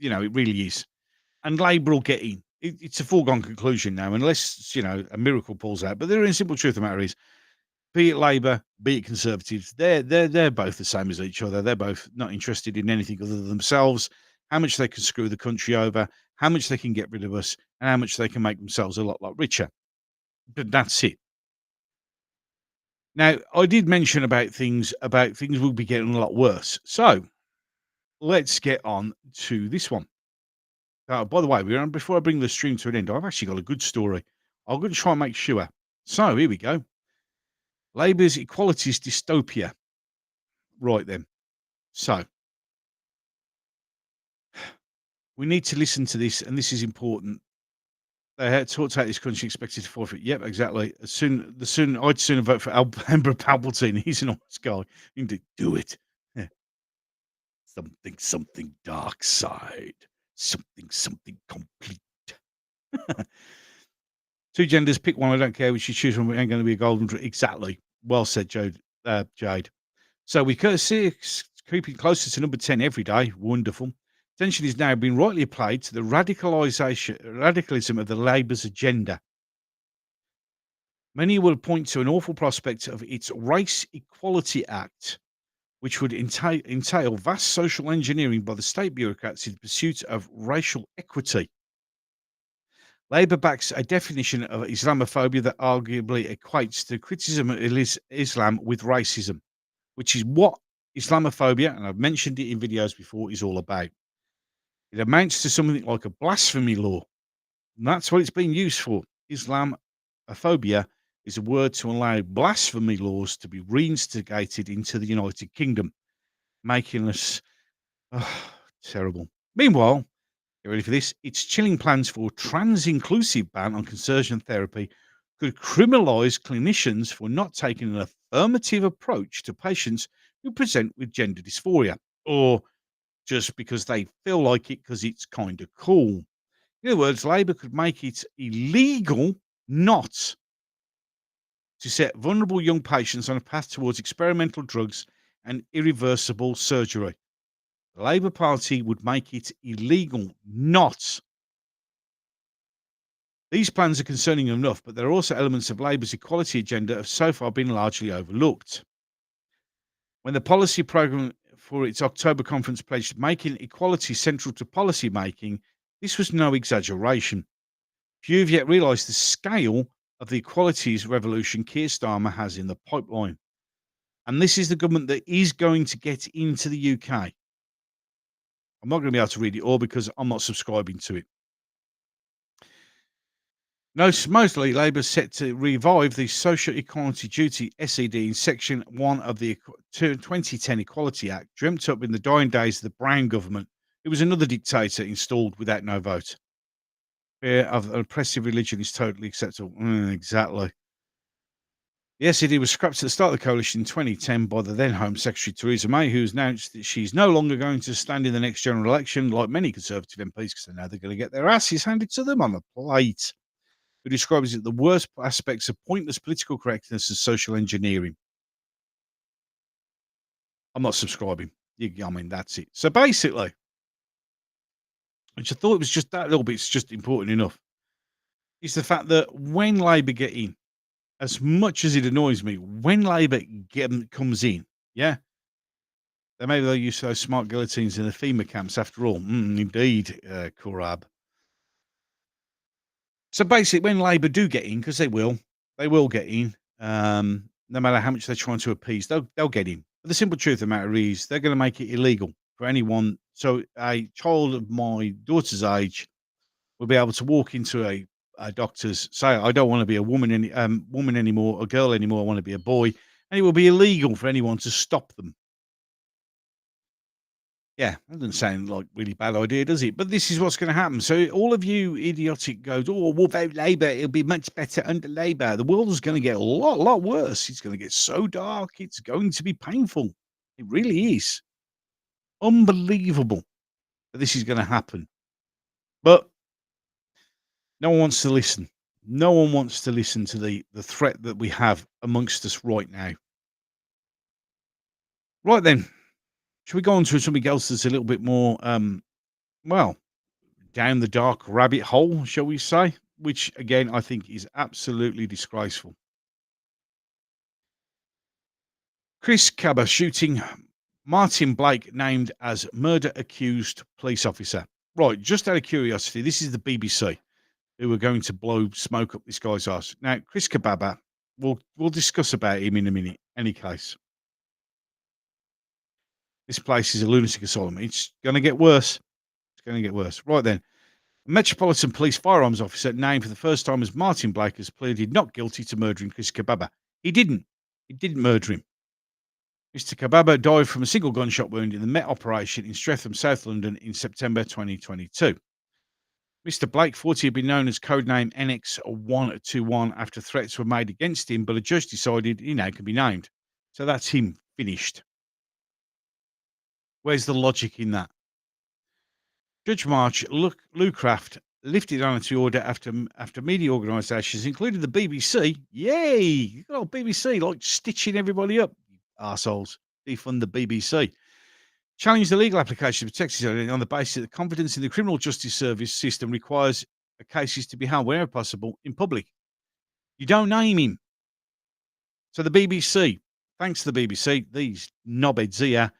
it really is, and Labour will get in. It's a foregone conclusion now, unless a miracle pulls out. But the simple truth of the matter is, be it Labour, be it Conservatives, they're both the same as each other. They're both not interested in anything other than themselves, how much they can screw the country over, how much they can get rid of us, and how much they can make themselves a lot richer. But that's it. Now, I did mention about things will be getting a lot worse. So let's get on to this one. By the way, before I bring the stream to an end, I've actually got a good story. I'm going to try and make sure. So here we go. Labour's equalities dystopia. Right then. So we need to listen to this, and this is important. They had talked about this country expected to forfeit. Yep, exactly. I'd sooner vote for Emperor Palpatine. He's an honest guy. You need to do it. Yeah. Something dark side. Something complete. Two genders, pick one. I don't care which you choose from. It ain't going to be a golden. Exactly. Well said, Jade. So we could see creeping closer to number 10 every day. Wonderful. Attention is now being rightly applied to the radicalism of the Labour's agenda. Many will point to an awful prospect of its Race Equality Act, which would entail vast social engineering by the state bureaucrats in pursuit of racial equity. Labour backs a definition of Islamophobia that arguably equates the criticism of Islam with racism, which is what Islamophobia, and I've mentioned it in videos before, is all about. It amounts to something like a blasphemy law, and that's what it's being used for. Islamophobia is a word to allow blasphemy laws to be reinstigated into the United Kingdom, making us terrible. Meanwhile, get ready for this, its chilling plans for trans-inclusive ban on conversion therapy could criminalise clinicians for not taking an affirmative approach to patients who present with gender dysphoria, or just because they feel like it because it's kind of cool. In other words, Labour could make it illegal not to set vulnerable young patients on a path towards experimental drugs and irreversible surgery. The Labour Party would make it illegal not. These plans are concerning enough, but there are also elements of Labour's equality agenda have so far been largely overlooked. When the policy programme for its October conference pledged making equality central to policy making, this was no exaggeration. Few have yet realised the scale of the equalities revolution Keir Starmer has in the pipeline. And this is the government that is going to get into the UK. I'm not going to be able to read it all because I'm not subscribing to it. No, mostly Labour set to revive the Social Equality Duty SED in Section 1 of the 2010 Equality Act, dreamt up in the dying days of the Brown government. It was another dictator installed without no vote. Fear of an oppressive religion is totally acceptable. Exactly. The SED was scrapped at the start of the coalition in 2010 by the then Home Secretary Theresa May, who's announced that she's no longer going to stand in the next general election like many Conservative MPs because they know they're going to get their asses handed to them on a plate. Who describes it the worst aspects of pointless political correctness and social engineering. I'm not subscribing. I mean, that's it. So basically, which I thought it was just that little bit's just important enough, is the fact that when Labour get in, as much as it annoys me, when Labour comes in, yeah, then maybe they'll use those smart guillotines in the FEMA camps after all. Indeed, Corab. So basically, when Labour do get in, because they will get in, no matter how much they're trying to appease, they'll get in. But the simple truth of the matter is they're going to make it illegal for anyone. So a child of my daughter's age will be able to walk into a doctor's, say, I don't want to be a woman anymore, a girl anymore, I want to be a boy. And it will be illegal for anyone to stop them. Yeah, that doesn't sound like a really bad idea, does it? But this is what's going to happen. So all of you idiotic goes, we'll vote Labour. It'll be much better under Labour. The world is going to get a lot worse. It's going to get so dark. It's going to be painful. It really is. Unbelievable that this is going to happen. But no one wants to listen. No one wants to listen to the threat that we have amongst us right now. Right then. Should we go on to something else that's a little bit more, down the dark rabbit hole, shall we say? Which, again, I think is absolutely disgraceful. Chris Cabba shooting Martin Blake named as murder-accused police officer. Right, just out of curiosity, this is the BBC who are going to blow smoke up this guy's arse. Now, Chris Cababa, we'll discuss about him in a minute, any case. This place is a lunatic asylum. It's going to get worse. It's going to get worse. Right then. A Metropolitan Police firearms officer named for the first time as Martin Blake has pleaded not guilty to murdering Chris Kababa. He didn't murder him. Mr. Kababa died from a single gunshot wound in the Met operation in Streatham, South London in September 2022. Mr. Blake, 40, had been known as codename NX121 after threats were made against him, but a judge decided he now can be named. So that's him finished. Where's the logic in that? Judge March Lucraft lifted unity order after media organisations, including the BBC. Yay! Good old BBC, like stitching everybody up. Arseholes. Defund the BBC. Challenged the legal application to protect his own on the basis that confidence in the criminal justice service system requires cases to be held wherever possible in public. You don't name him. So the BBC, thanks to the BBC, these knobheads here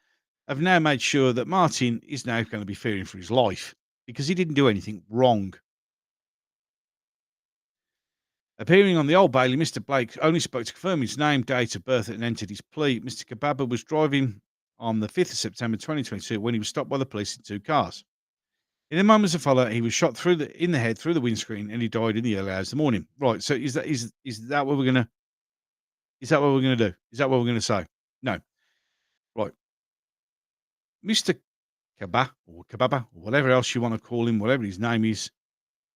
have now made sure that Martin is now going to be fearing for his life because he didn't do anything wrong. Appearing on the Old Bailey, Mr. Blake only spoke to confirm his name, date of birth, and entered his plea. Mr. Kababa was driving on the 5th of September 2022 when he was stopped by the police in 2 cars. In the moments that followed, he was shot in the head through the windscreen, and he died in the early hours of the morning. Right. So is that what we're gonna? Is that what we're gonna do? Is that what we're gonna say? No. Right. Mr. Kababa or whatever else you want to call him, whatever his name is,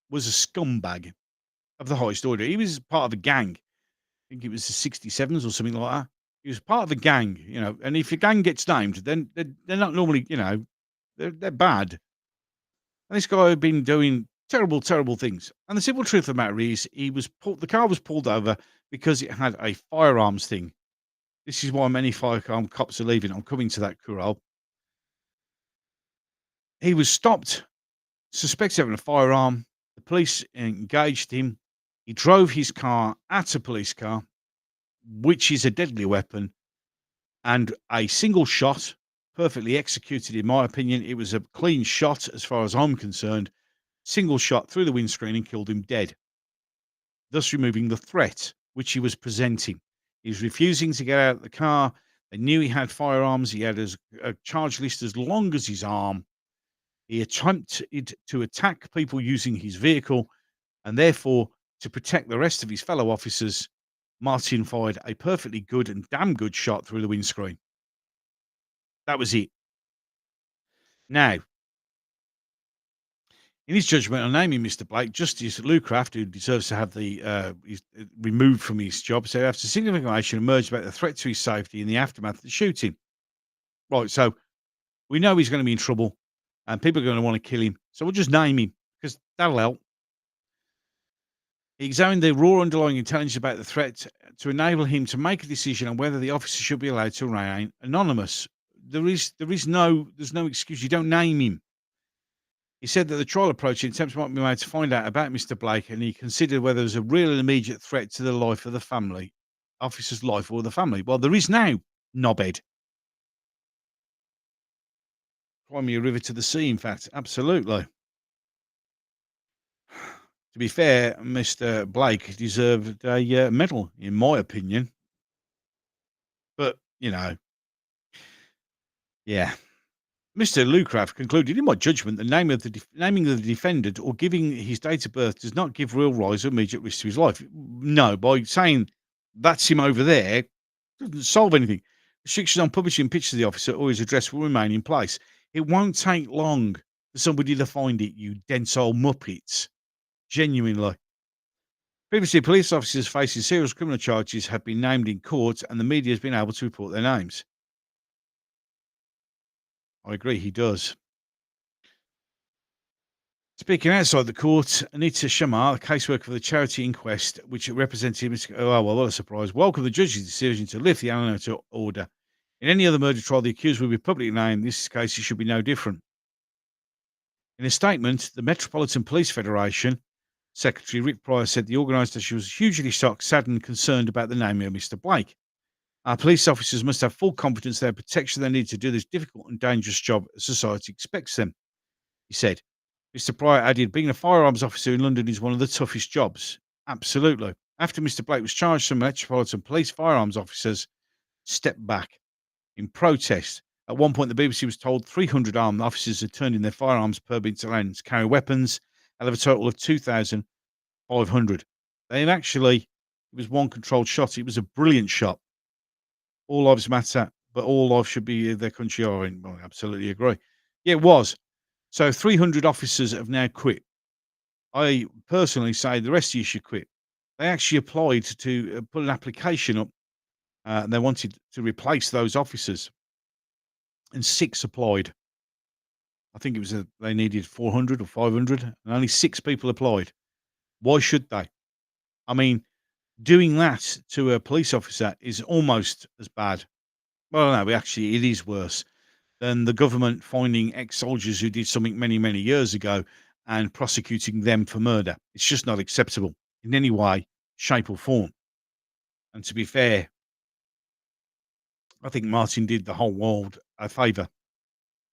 was a scumbag of the highest order. He was part of a gang. I think it was the 67s or something like that. He was part of a gang, and if a gang gets named, then they're not normally, they're bad. And this guy had been doing terrible, terrible things. And the simple truth of the matter is, the car was pulled over because it had a firearms thing. This is why many firearm cops are leaving. I'm coming to that, Kural. He was stopped, suspected of having a firearm. The police engaged him. He drove his car at a police car, which is a deadly weapon, and a single shot, perfectly executed, in my opinion. It was a clean shot as far as I'm concerned. Single shot through the windscreen and killed him dead, thus removing the threat which he was presenting. He was refusing to get out of the car. They knew he had firearms. He had a charge list as long as his arm. He attempted to attack people using his vehicle, and therefore, to protect the rest of his fellow officers, Martin fired a perfectly good and damn good shot through the windscreen. That was it. Now, in his judgment on naming Mr. Blake, Justice Lucraft, who deserves to have removed from his job, said after significant information emerged about the threat to his safety in the aftermath of the shooting. Right, so we know he's going to be in trouble, and people are going to want to kill him, so we'll just name him, because that'll help. He examined the raw underlying intelligence about the threat to enable him to make a decision on whether the officer should be allowed to remain anonymous. There's no excuse. You don't name him. He said that the trial approach attempts might be made to find out about Mr. Blake, and he considered whether there was a real and immediate threat to the life of the family, officer's life or the family. Well, there is now, knobhead. Cry me a river to the sea, in fact. Absolutely. To be fair, Mr. Blake deserved a medal, in my opinion. But, yeah. Mr. Lucraft concluded, in my judgment, the naming of the defendant or giving his date of birth does not give real rise or immediate risk to his life. No, by saying that's him over there, doesn't solve anything. Restrictions on publishing pictures of the officer or his address will remain in place. It won't take long for somebody to find it, you dense old muppets. Genuinely. Previously, police officers facing serious criminal charges have been named in court, and the media has been able to report their names. I agree, he does. Speaking outside the court, Anita Shamar, a caseworker for the charity inquest, which represented what a surprise, welcomed the judge's decision to lift the anonymity order. In any other murder trial, the accused will be publicly named. In this case, it should be no different. In a statement, the Metropolitan Police Federation Secretary Rick Pryor said the organisation was hugely shocked, saddened and concerned about the naming of Mr. Blake. Our police officers must have full confidence they have protection they need to do this difficult and dangerous job society expects them, he said. Mr. Pryor added, being a firearms officer in London is one of the toughest jobs. Absolutely. After Mr. Blake was charged, some Metropolitan Police firearms officers stepped back in protest. At one point, the BBC was told 300 armed officers had turned in their firearms permits allowing to carry weapons out of a total of 2,500. It was one controlled shot. It was a brilliant shot. All lives matter, but all lives should be their country are in. I absolutely agree. Yeah, it was. So 300 officers have now quit. I personally say the rest of you should quit. They actually applied to put an application up. And they wanted to replace those officers. And 6 applied. I think it was they needed 400 or 500, and only 6 people applied. Why should they? I mean, doing that to a police officer is almost as bad. Well, no, actually, it is worse than the government finding ex-soldiers who did something many, many years ago and prosecuting them for murder. It's just not acceptable in any way, shape, or form. And to be fair, I think Martin did the whole world a favour,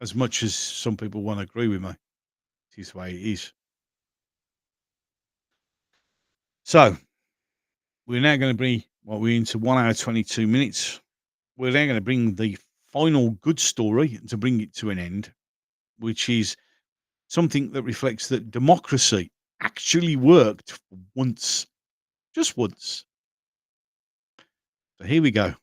as much as some people want to agree with me. It's the way it is. So, we're now going to bring, we're into 1 hour, 22 minutes. We're now going to bring the final good story to bring it to an end, which is something that reflects that democracy actually worked once, just once. So here we go.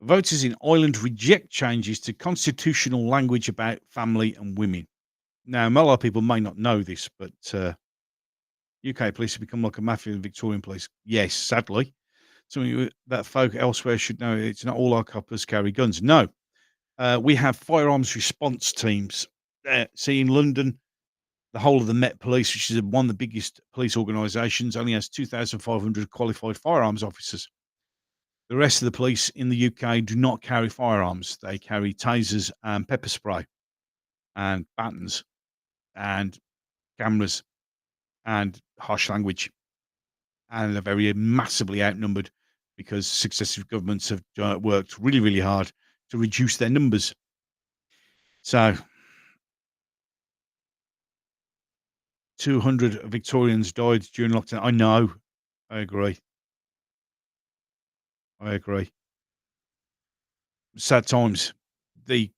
Voters in Ireland reject changes to constitutional language about family and women. Now, a lot of people may not know this, but UK police have become like a mafia in Victorian police. Yes, sadly. Something that folk elsewhere should know. It's not all our coppers carry guns. No. We have firearms response teams. See, in London, the whole of the Met Police, which is one of the biggest police organisations, only has 2,500 qualified firearms officers. The rest of the police in the UK do not carry firearms. They carry tasers and pepper spray and batons and cameras and harsh language. And they're very massively outnumbered because successive governments have worked really, really hard to reduce their numbers. So 200 Victorians died during lockdown. I know. I agree. Sad times. The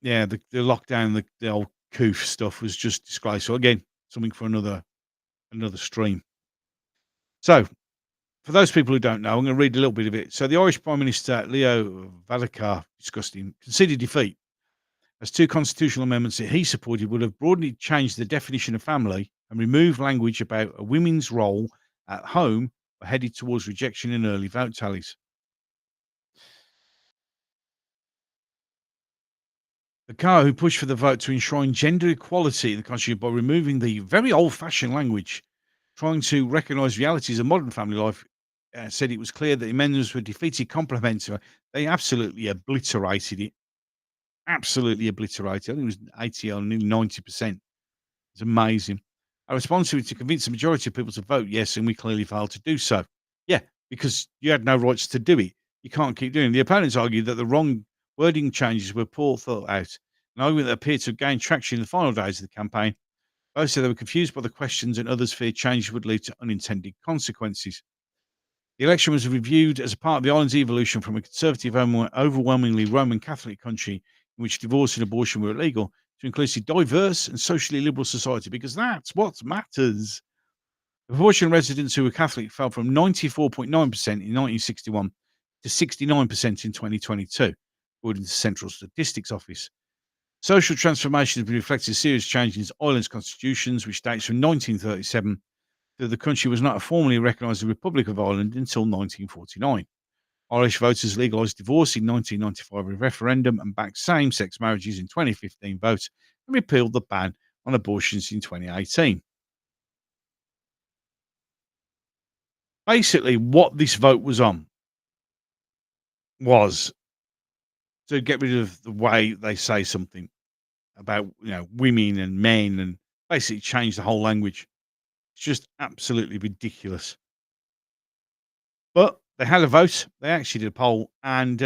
lockdown, the old coof stuff was just disgraceful. Again, something for another stream. So, for those people who don't know, I'm going to read a little bit of it. So, the Irish Prime Minister Leo Varadkar, disgusting, conceded defeat as 2 constitutional amendments that he supported would have broadly changed the definition of family and removed language about a women's role at home, were headed towards rejection in early vote tallies. The Carr, who pushed for the vote to enshrine gender equality in the Constitution by removing the very old-fashioned language, trying to recognise realities of modern family life, said it was clear that the amendments were defeated complementary. They absolutely obliterated it. Absolutely obliterated. I think it was 80 or nearly 90%. It's amazing. Our response to it to convince the majority of people to vote yes, and we clearly failed to do so. Yeah, because you had no rights to do it. You can't keep doing it. The opponents argued that the wrong wording changes were poor thought out, an argument that appeared to have gained traction in the final days of the campaign. Both said they were confused by the questions and others feared changes would lead to unintended consequences. The election was reviewed as a part of the island's evolution from a conservative, overwhelmingly Roman Catholic country in which divorce and abortion were illegal to inclusive, diverse and socially liberal society, because that's what matters. The proportion of residents who were Catholic fell from 94.9% in 1961 to 69% in 2022, according to the Central Statistics Office. Social transformation has been reflected a serious change in Ireland's constitutions, which dates from 1937, that the country was not formally recognised as the Republic of Ireland until 1949. Irish voters legalised divorce in 1995 in a referendum and backed same-sex marriages in 2015 vote and repealed the ban on abortions in 2018. Basically, what this vote was on was to get rid of the way they say something about, women and men, and basically change the whole language. It's just absolutely ridiculous. But they had a vote. They actually did a poll, and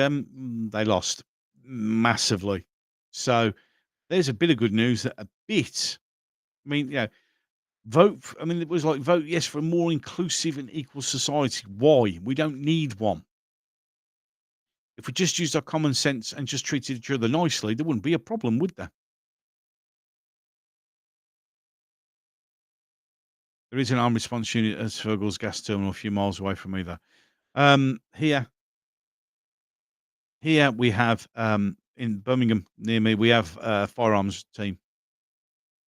they lost massively. So there's a bit of good news that a bit. I mean, vote. It was like vote yes for a more inclusive and equal society. Why? We don't need one. If we just used our common sense and just treated each other nicely, there wouldn't be a problem, would there? There is an armed response unit at Fergal's gas terminal a few miles away from me, though. Here we have, in Birmingham, near me, we have a firearms team,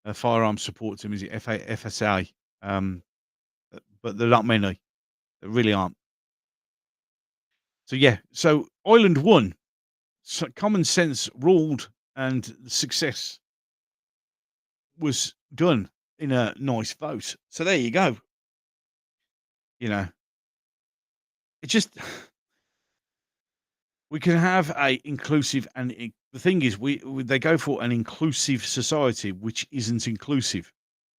a firearms support team, is it FSA? But there are not many. There really aren't. So, yeah. So, Ireland won. common sense ruled, and the success was done in a nice vote. So there you go. You know, it just we can have a inclusive, and the thing is, they go for an inclusive society, which isn't inclusive.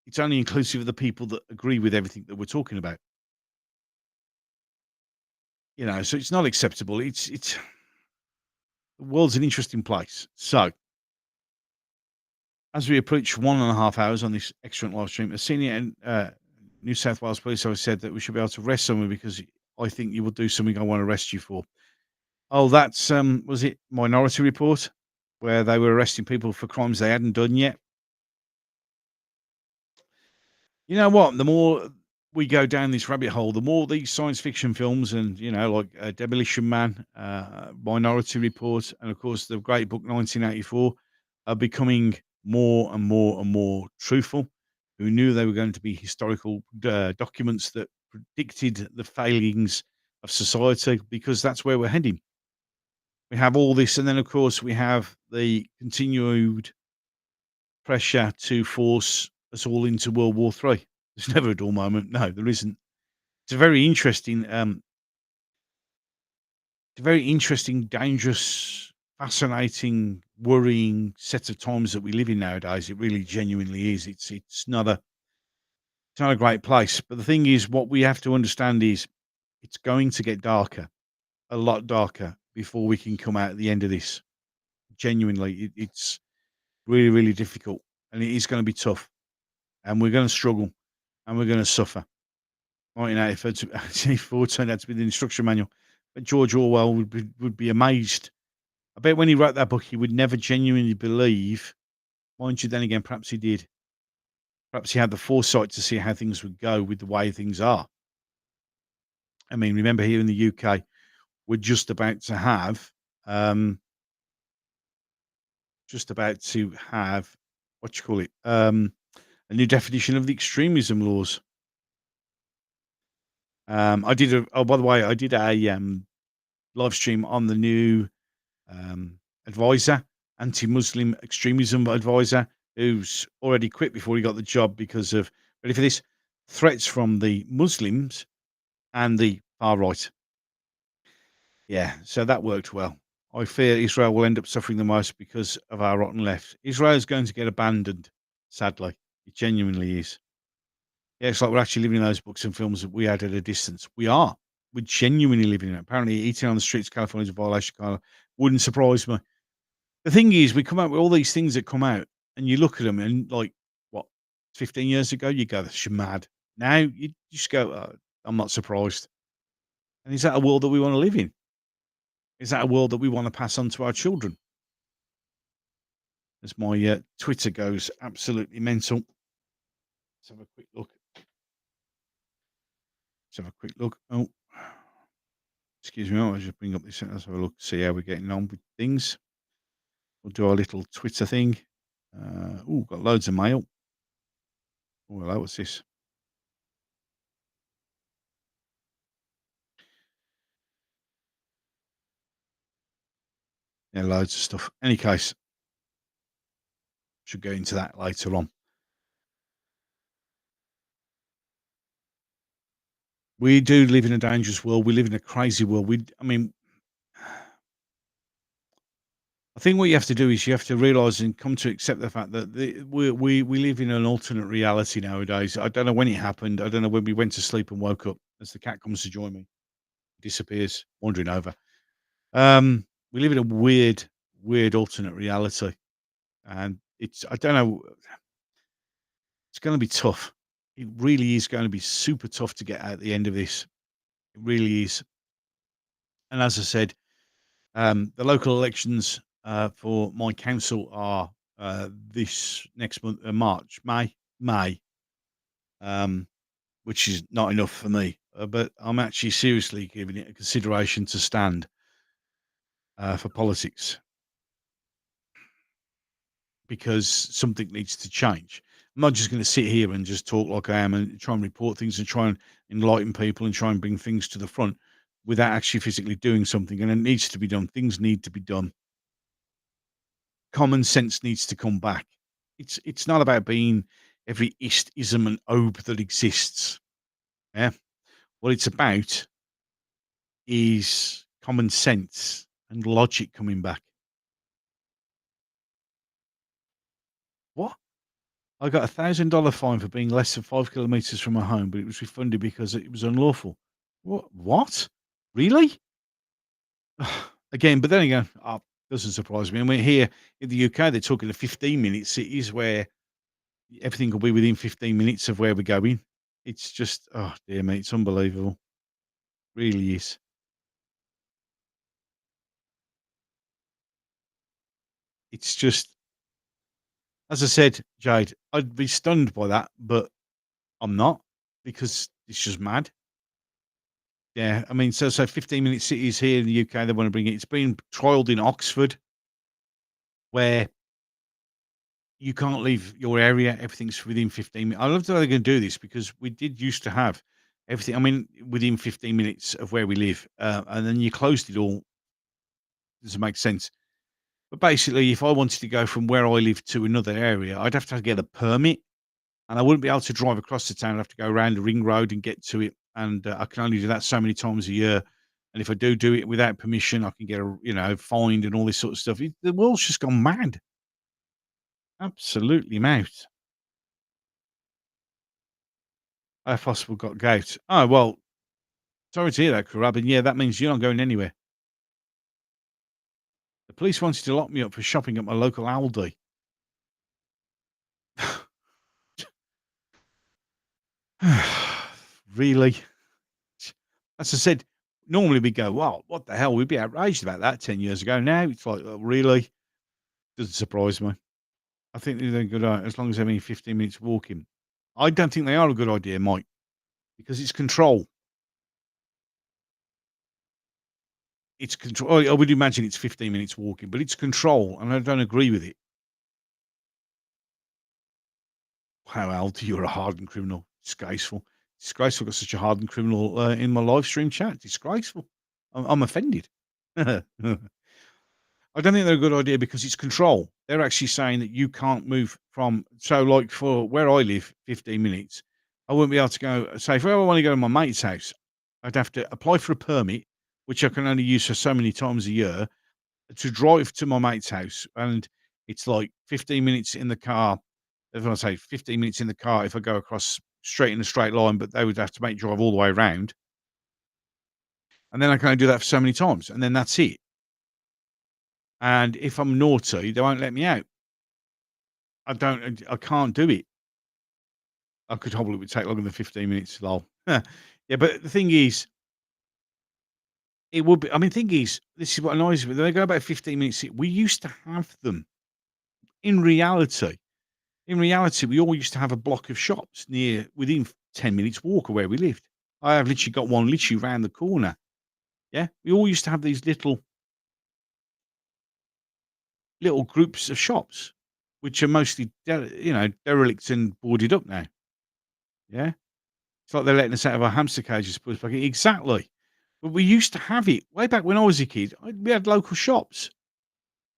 It's only inclusive of the people that agree with everything that we're talking about. You know, so it's not acceptable. It's the world's an interesting place. So, as we approach 1.5 hours on this excellent live stream, a senior New South Wales police officer said that we should be able to arrest someone because I think you will do something I want to arrest you for. Oh, that's was it Minority Report, where they were arresting people for crimes they hadn't done yet? You know what? The more we go down this rabbit hole, the more these science fiction films and, like Demolition Man, Minority Report, and of course the great book 1984 are becoming more and more and more truthful. Who knew they were going to be historical documents that predicted the failings of society, because that's where we're heading. We have all this, and then of course we have the continued pressure to force us all into World War III. There's never a dull moment. No, there isn't. It's a very interesting, dangerous, fascinating, worrying set of times that we live in nowadays. It really genuinely is. It's not a great place. But the thing is, what we have to understand is it's going to get darker, a lot darker, before we can come out at the end of this. Genuinely, it's really, really difficult, and it is going to be tough, and we're going to struggle, and we're going to suffer. 1984 turned out to be the instruction manual, but George Orwell would be amazed. I bet when he wrote that book, he would never genuinely believe. Mind you, then again, perhaps he did. Perhaps he had the foresight to see how things would go with the way things are. I mean, remember here in the UK, we're just about to have, a new definition of the extremism laws. By the way, I did a live stream on the new advisor, anti-Muslim extremism advisor, who's already quit before he got the job because of, ready for this, threats from the Muslims and the far right. Yeah, so that worked well. I fear Israel will end up suffering the most because of our rotten left. Israel is going to get abandoned, sadly. It genuinely is. Yeah, it's like we're actually living in those books and films that we had at a distance. We are. We're genuinely living in it. Apparently, eating on the streets of California is a violation. Kind of wouldn't surprise me. The thing is, we come out with all these things that come out, and you look at them, and like, what, 15 years ago, you go, "That's mad." Now, you just go, I'm not surprised. And is that a world that we want to live in? Is that a world that we want to pass on to our children? As my Twitter goes absolutely mental. Let's have a quick look. Oh, excuse me. I'll just bring up this. Let's have a look, see how we're getting on with things. We'll do our little Twitter thing. Got loads of mail. Oh, hello, what's this? Yeah, loads of stuff. Any case, should go into that later on. We do live in a dangerous world. We live in a crazy world. I think what you have to do is you have to realise and come to accept the fact that we live in an alternate reality nowadays. I don't know when it happened. I don't know when we went to sleep and woke up as the cat comes to join me, disappears, wandering over. We live in a weird alternate reality, and I don't know. It's going to be tough. It really is going to be super tough to get out at the end of this. It really is. And as I said, the local elections for my council are this next month, May, which is not enough for me. But I'm actually seriously giving it a consideration to stand for politics, because something needs to change. I'm not just going to sit here and just talk like I am and try and report things and try and enlighten people and try and bring things to the front without actually physically doing something. And it needs to be done. Things need to be done. common sense needs to come back. It's not about being every ist, ism, and obe that exists. Yeah, what it's about is common sense and logic coming back. What? I got $1,000 fine for being less than 5 kilometers from my home, but it was refunded because it was unlawful. What? Really? Again, but then again, doesn't surprise me. And we're here in the UK, they're talking to 15-minute cities where everything will be within 15 minutes of where we're going. It's just, oh dear me, it's unbelievable. Really is. It's just, as I said, Jade, I'd be stunned by that, but I'm not because it's just mad. Yeah, I mean, so 15-minute cities here in the UK, they want to bring it. It's been trialed in Oxford, where you can't leave your area. Everything's within 15 minutes. I love that they're going to do this because we did used to have everything. I mean, within 15 minutes of where we live, and then you closed it all. Does it make sense? But basically, if I wanted to go from where I live to another area, I'd have to get a permit, and I wouldn't be able to drive across the town. I'd have to go around the ring road and get to it, and I can only do that so many times a year. And if I do it without permission, I can get fined and all this sort of stuff. The world's just gone mad, absolutely mad. How possible got gout? Oh well, sorry to hear that, Karab. And yeah, that means you're not going anywhere. The police wanted to lock me up for shopping at my local Aldi. Really? As I said, normally we go, well, what the hell? We'd be outraged about that 10 years ago. Now it's like, oh, really? Doesn't surprise me. I think they're a good idea as long as they're only 15 minutes walking. I don't think they are a good idea, Mike, because it's control. It's control. I would imagine it's 15 minutes walking, but it's control, and I don't agree with it. Wow, Aldi, you're a hardened criminal. Disgraceful. Disgraceful. Got such a hardened criminal in my live stream chat. Disgraceful. I'm offended. I don't think they're a good idea because it's control. They're actually saying that you can't move from. So, like for where I live, 15 minutes, I wouldn't be able to go. Say, if I want to go to my mate's house, I'd have to apply for a permit, which I can only use for so many times a year, to drive to my mate's house. And it's like 15 minutes in the car. If I say 15 minutes in the car, if I go across straight in a straight line, but they would have to make drive all the way around. And then I can only do that for so many times. And then that's it. And if I'm naughty, they won't let me out. I can't do it. I could probably would take longer than 15 minutes. Lol. Yeah, but the thing is, it would be. I mean, thing is, this is what annoys me. They go about 15 minutes. We used to have them. In reality, we all used to have a block of shops within 10 minutes walk of where we lived. I have literally got one literally round the corner. Yeah, we all used to have these little groups of shops, which are mostly derelict and boarded up now. Yeah, it's like they're letting us out of our hamster cages. Exactly. But we used to have it way back when I was a kid. We had local shops,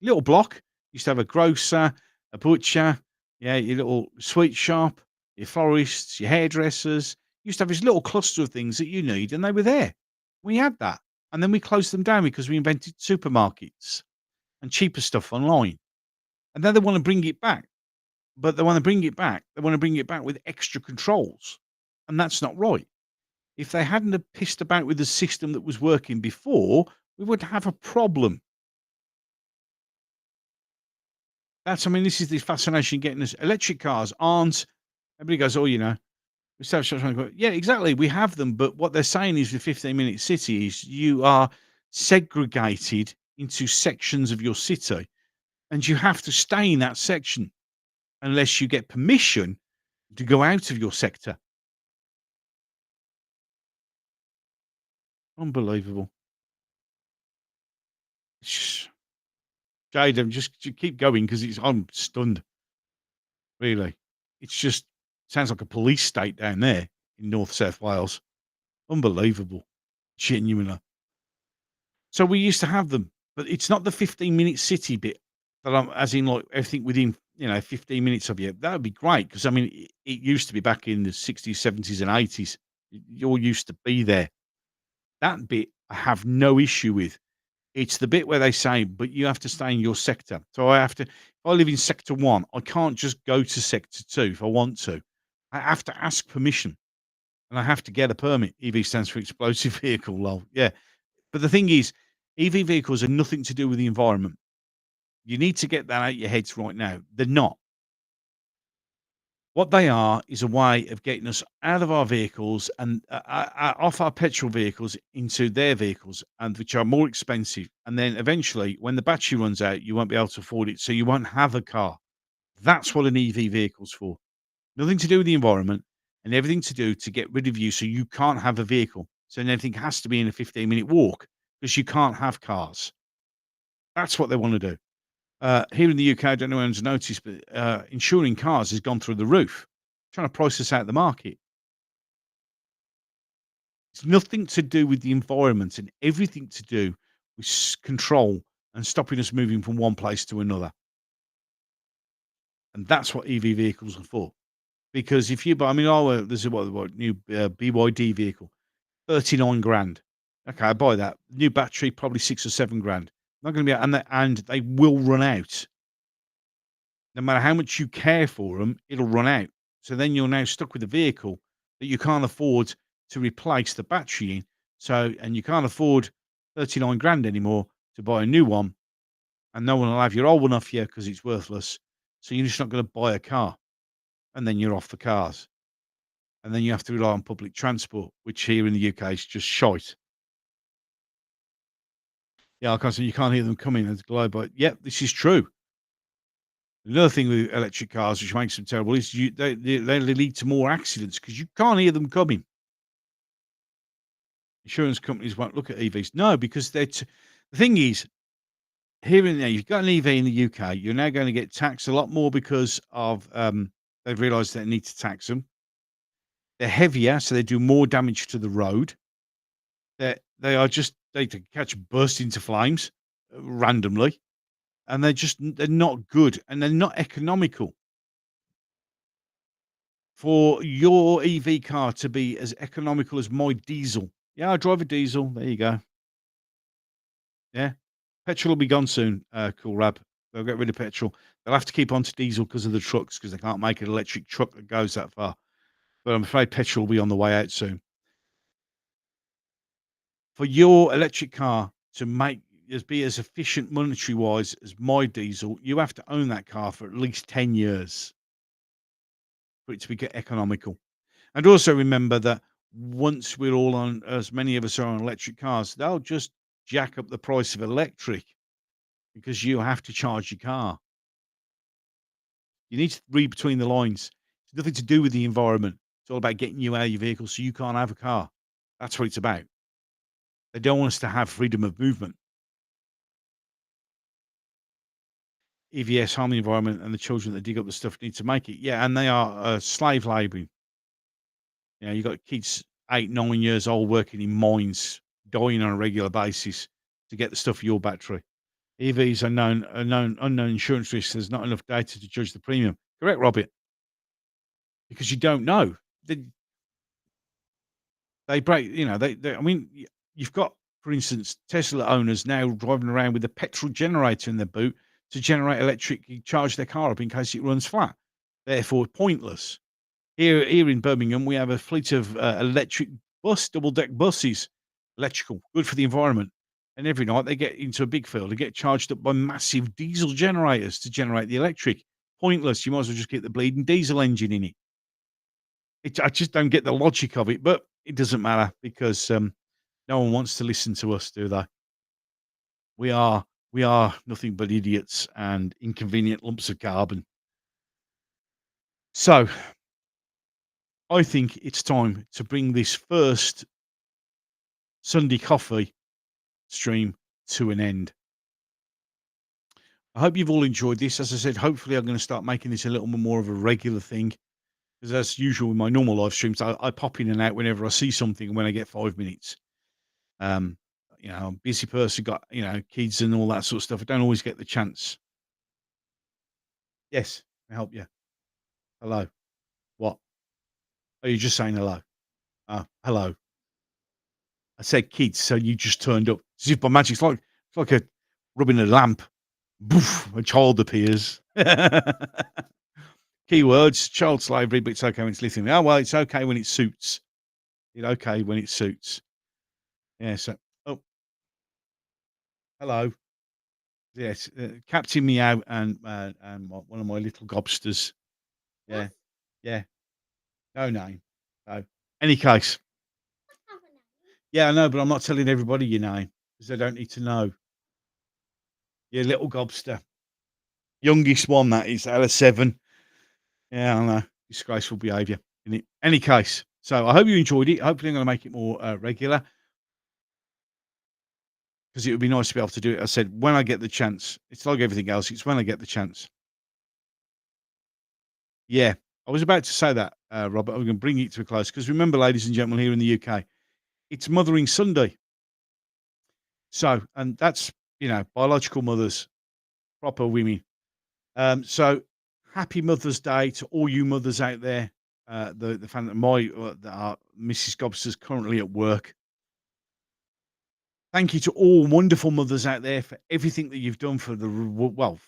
little block. Used to have a grocer, a butcher, yeah, your little sweet shop, your florists, your hairdressers. Used to have this little cluster of things that you need, and they were there. We had that, and then we closed them down because we invented supermarkets and cheaper stuff online. And then they want to bring it back, but they want to bring it back. They want to bring it back with extra controls, and that's not right. If they hadn't have pissed about with the system that was working before, we would have a problem. This is the fascination getting us. Electric cars aren't. Everybody goes, oh, we still have shops. Yeah, exactly. We have them, but what they're saying is with 15-minute cities, you are segregated into sections of your city, and you have to stay in that section unless you get permission to go out of your sector. Unbelievable. Jade, just keep going because I'm stunned. Really, it's just sounds like a police state down there in North South Wales. Unbelievable, genuinely. So we used to have them, but it's not the 15-minute city bit. that I'm, as in like everything within 15 minutes of you. That would be great because I mean it used to be back in the 60s, 70s, and 80s. You all used to be there. That bit I have no issue with. It's the bit where they say, but you have to stay in your sector. So if I live in sector 1, I can't just go to sector 2 if I want to. I have to ask permission and I have to get a permit. EV stands for explosive vehicle, lol. Yeah. But the thing is, EV vehicles are nothing to do with the environment. You need to get that out your heads right now. They're not. What they are is a way of getting us out of our vehicles and off our petrol vehicles into their vehicles, and which are more expensive. And then eventually, when the battery runs out, you won't be able to afford it, so you won't have a car. That's what an EV vehicle's for. Nothing to do with the environment, and everything to do to get rid of you, so you can't have a vehicle. So then everything has to be in a 15-minute walk because you can't have cars. That's what they want to do. Here in the UK, I don't know if anyone's noticed, but insuring cars has gone through the roof, trying to price us out of the market. It's nothing to do with the environment and everything to do with control and stopping us moving from one place to another. And that's what EV vehicles are for. Because if you buy, I mean, there's a what new BYD vehicle, 39 grand. Okay, I buy that. New battery, probably 6 or 7 grand. Not going to be, and they will run out. No matter how much you care for them, it'll run out. So then you're now stuck with a vehicle that you can't afford to replace the battery in. So, and you can't afford 39 grand anymore to buy a new one, and no one will have your old one off you because it's worthless. So you're just not going to buy a car, and then you're off the cars. And then you have to rely on public transport, which here in the UK is just shite. Yeah, I can't say you can't hear them coming as a globe, but yep, this is true. Another thing with electric cars, which makes them terrible, is they lead to more accidents because you can't hear them coming. Insurance companies won't look at EVs. No, because the thing is, here and there, you've got an EV in the UK, you're now going to get taxed a lot more because of they've realised they need to tax them. They're heavier, so they do more damage to the road. They can catch burst into flames randomly. And they're not good, and they're not economical. For your EV car to be as economical as my diesel. Yeah, I drive a diesel. There you go. Yeah. Petrol will be gone soon, Cool Rab. They'll get rid of petrol. They'll have to keep on to diesel because of the trucks, because they can't make an electric truck that goes that far. But I'm afraid petrol will be on the way out soon. For your electric car to be as efficient monetary wise as my diesel, you have to own that car for at least 10 years for it to be economical. And also remember that once we're all on, as many of us are on electric cars, they'll just jack up the price of electric because you have to charge your car. You need to read between the lines. It's nothing to do with the environment. It's all about getting you out of your vehicle so you can't have a car. That's what it's about. They don't want us to have freedom of movement. EVS harm the environment, and the children that dig up the stuff need to make it. Yeah, and they are slave labouring. You know, you've got kids 8, 9 years old working in mines, dying on a regular basis to get the stuff for your battery. EVs are unknown insurance risks. There's not enough data to judge the premium. Correct, Robert? Because you don't know. They break, I mean, you've got, for instance, Tesla owners now driving around with a petrol generator in their boot to generate electric, charge their car up in case it runs flat. Therefore, pointless. Here in Birmingham, we have a fleet of electric double-deck buses, electrical, good for the environment. And every night they get into a big field, they get charged up by massive diesel generators to generate the electric. Pointless. You might as well just get the bleeding diesel engine in it. I just don't get the logic of it, but it doesn't matter because no one wants to listen to us, do they? We are nothing but idiots and inconvenient lumps of carbon. So, I think it's time to bring this first Sunday coffee stream to an end. I hope you've all enjoyed this. As I said, hopefully I'm going to start making this a little bit more of a regular thing. Because as usual with my normal live streams, I pop in and out whenever I see something and when I get 5 minutes. I'm a busy person, got, kids and all that sort of stuff. I don't always get the chance. Yes, can I help you? Hello. What? Are you just saying hello? Hello. I said kids, so you just turned up. As if by magic, it's like a rubbing a lamp. Boof, a child appears. Keywords, child slavery, but it's okay when it's listening. Oh, well, it's okay when it suits. It's okay when it suits. Yeah, so, oh, hello. Yes, Captain Meow and one of my little gobsters. Yeah, yeah. No name. No. Any case. Yeah, I know, but I'm not telling everybody your name because they don't need to know. Your little gobster. Youngest one, that is, out of 7. Yeah, I know. Disgraceful behaviour. In any case, so I hope you enjoyed it. Hopefully, I'm going to make it more regular because it would be nice to be able to do it. I said, when I get the chance. It's like everything else. It's when I get the chance. Yeah, I was about to say that, Robert. I'm going to bring it to a close because remember, ladies and gentlemen, here in the UK, it's Mothering Sunday. So, and that's, biological mothers, proper women. So happy Mother's Day to all you mothers out there. The fact that that Mrs. Gobster's currently at work. Thank you to all wonderful mothers out there for everything that you've done for the world,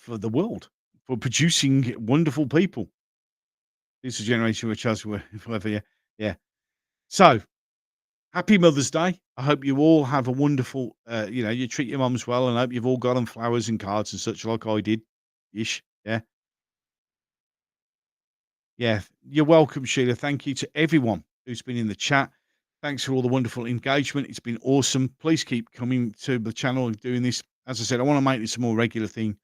for producing wonderful people. This is a generation of Chelsea, whoever, yeah, yeah. So happy Mother's Day. I hope you all have a wonderful, you treat your mums well, and I hope you've all got them flowers and cards and such like I did, ish, yeah. Yeah, you're welcome, Sheila. Thank you to everyone who's been in the chat. Thanks for all the wonderful engagement. It's been awesome. Please keep coming to the channel and doing this. As I said, I want to make this a more regular thing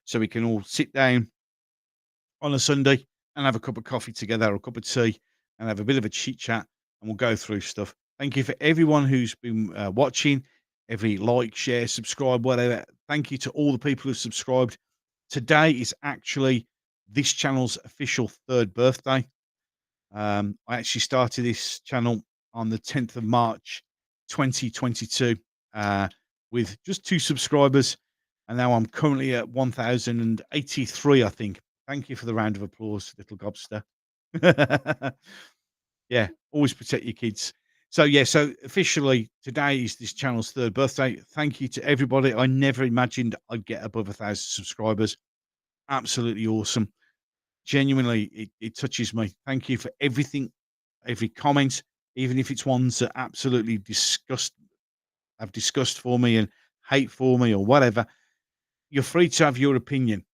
so we can all sit down on a Sunday and have a cup of coffee together or a cup of tea and have a bit of a chit chat and we'll go through stuff. Thank you for everyone who's been watching, every like, share, subscribe, whatever. Thank you to all the people who've subscribed. Today is actually this channel's official 3rd birthday. I actually started this channel on the 10th of March, 2022, with just 2 subscribers. And now I'm currently at 1,083, I think. Thank you for the round of applause, little gobster. Yeah, always protect your kids. So, yeah, so officially today is this channel's 3rd birthday. Thank you to everybody. I never imagined I'd get above 1,000 subscribers. Absolutely awesome. Genuinely, it touches me. Thank you for everything, every comment, even if it's ones that absolutely have disgust for me and hate for me or whatever. You're free to have your opinion.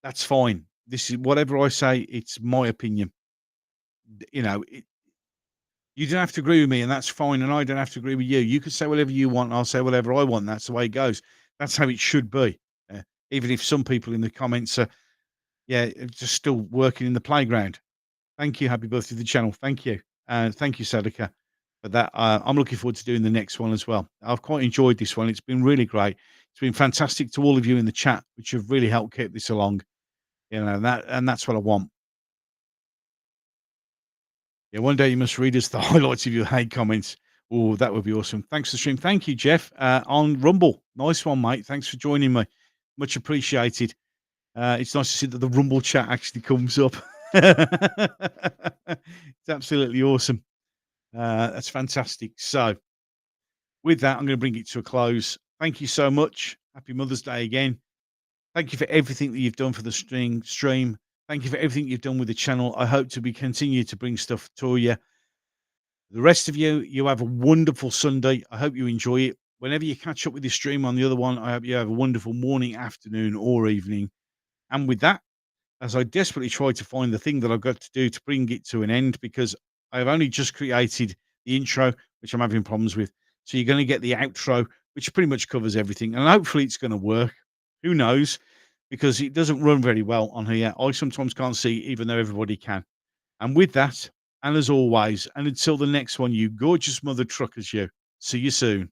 That's fine. This is whatever I say. It's my opinion. You don't have to agree with me, and that's fine. And I don't have to agree with you. You can say whatever you want. And I'll say whatever I want. That's the way it goes. That's how it should be. Even if some people in the comments are, just still working in the playground. Thank you. Happy birthday to the channel. Thank you. Thank you, Sadaka, for that. I'm looking forward to doing the next one as well. I've quite enjoyed this one. It's been really great. It's been fantastic to all of you in the chat, which have really helped keep this along. That's what I want. Yeah, one day you must read us the highlights of your hate comments. Oh, that would be awesome. Thanks for the stream. Thank you, Jeff, on Rumble. Nice one, mate. Thanks for joining me. Much appreciated. It's nice to see that the Rumble chat actually comes up. It's absolutely awesome. That's fantastic. So, with that, I'm going to bring it to a close. Thank you so much. Happy Mother's Day again. Thank you for everything that you've done for the stream. Thank you for everything you've done with the channel. I hope to continue to bring stuff to you. The rest of you have a wonderful Sunday. I hope you enjoy it. Whenever you catch up with the stream on the other one, I hope you have a wonderful morning, afternoon, or evening. And with that, as I desperately try to find the thing that I've got to do to bring it to an end, because I've only just created the intro, which I'm having problems with. So you're going to get the outro, which pretty much covers everything. And hopefully it's going to work. Who knows? Because it doesn't run very well on here. I sometimes can't see, even though everybody can. And with that, and as always, and until the next one, you gorgeous mother truckers, you. See you soon.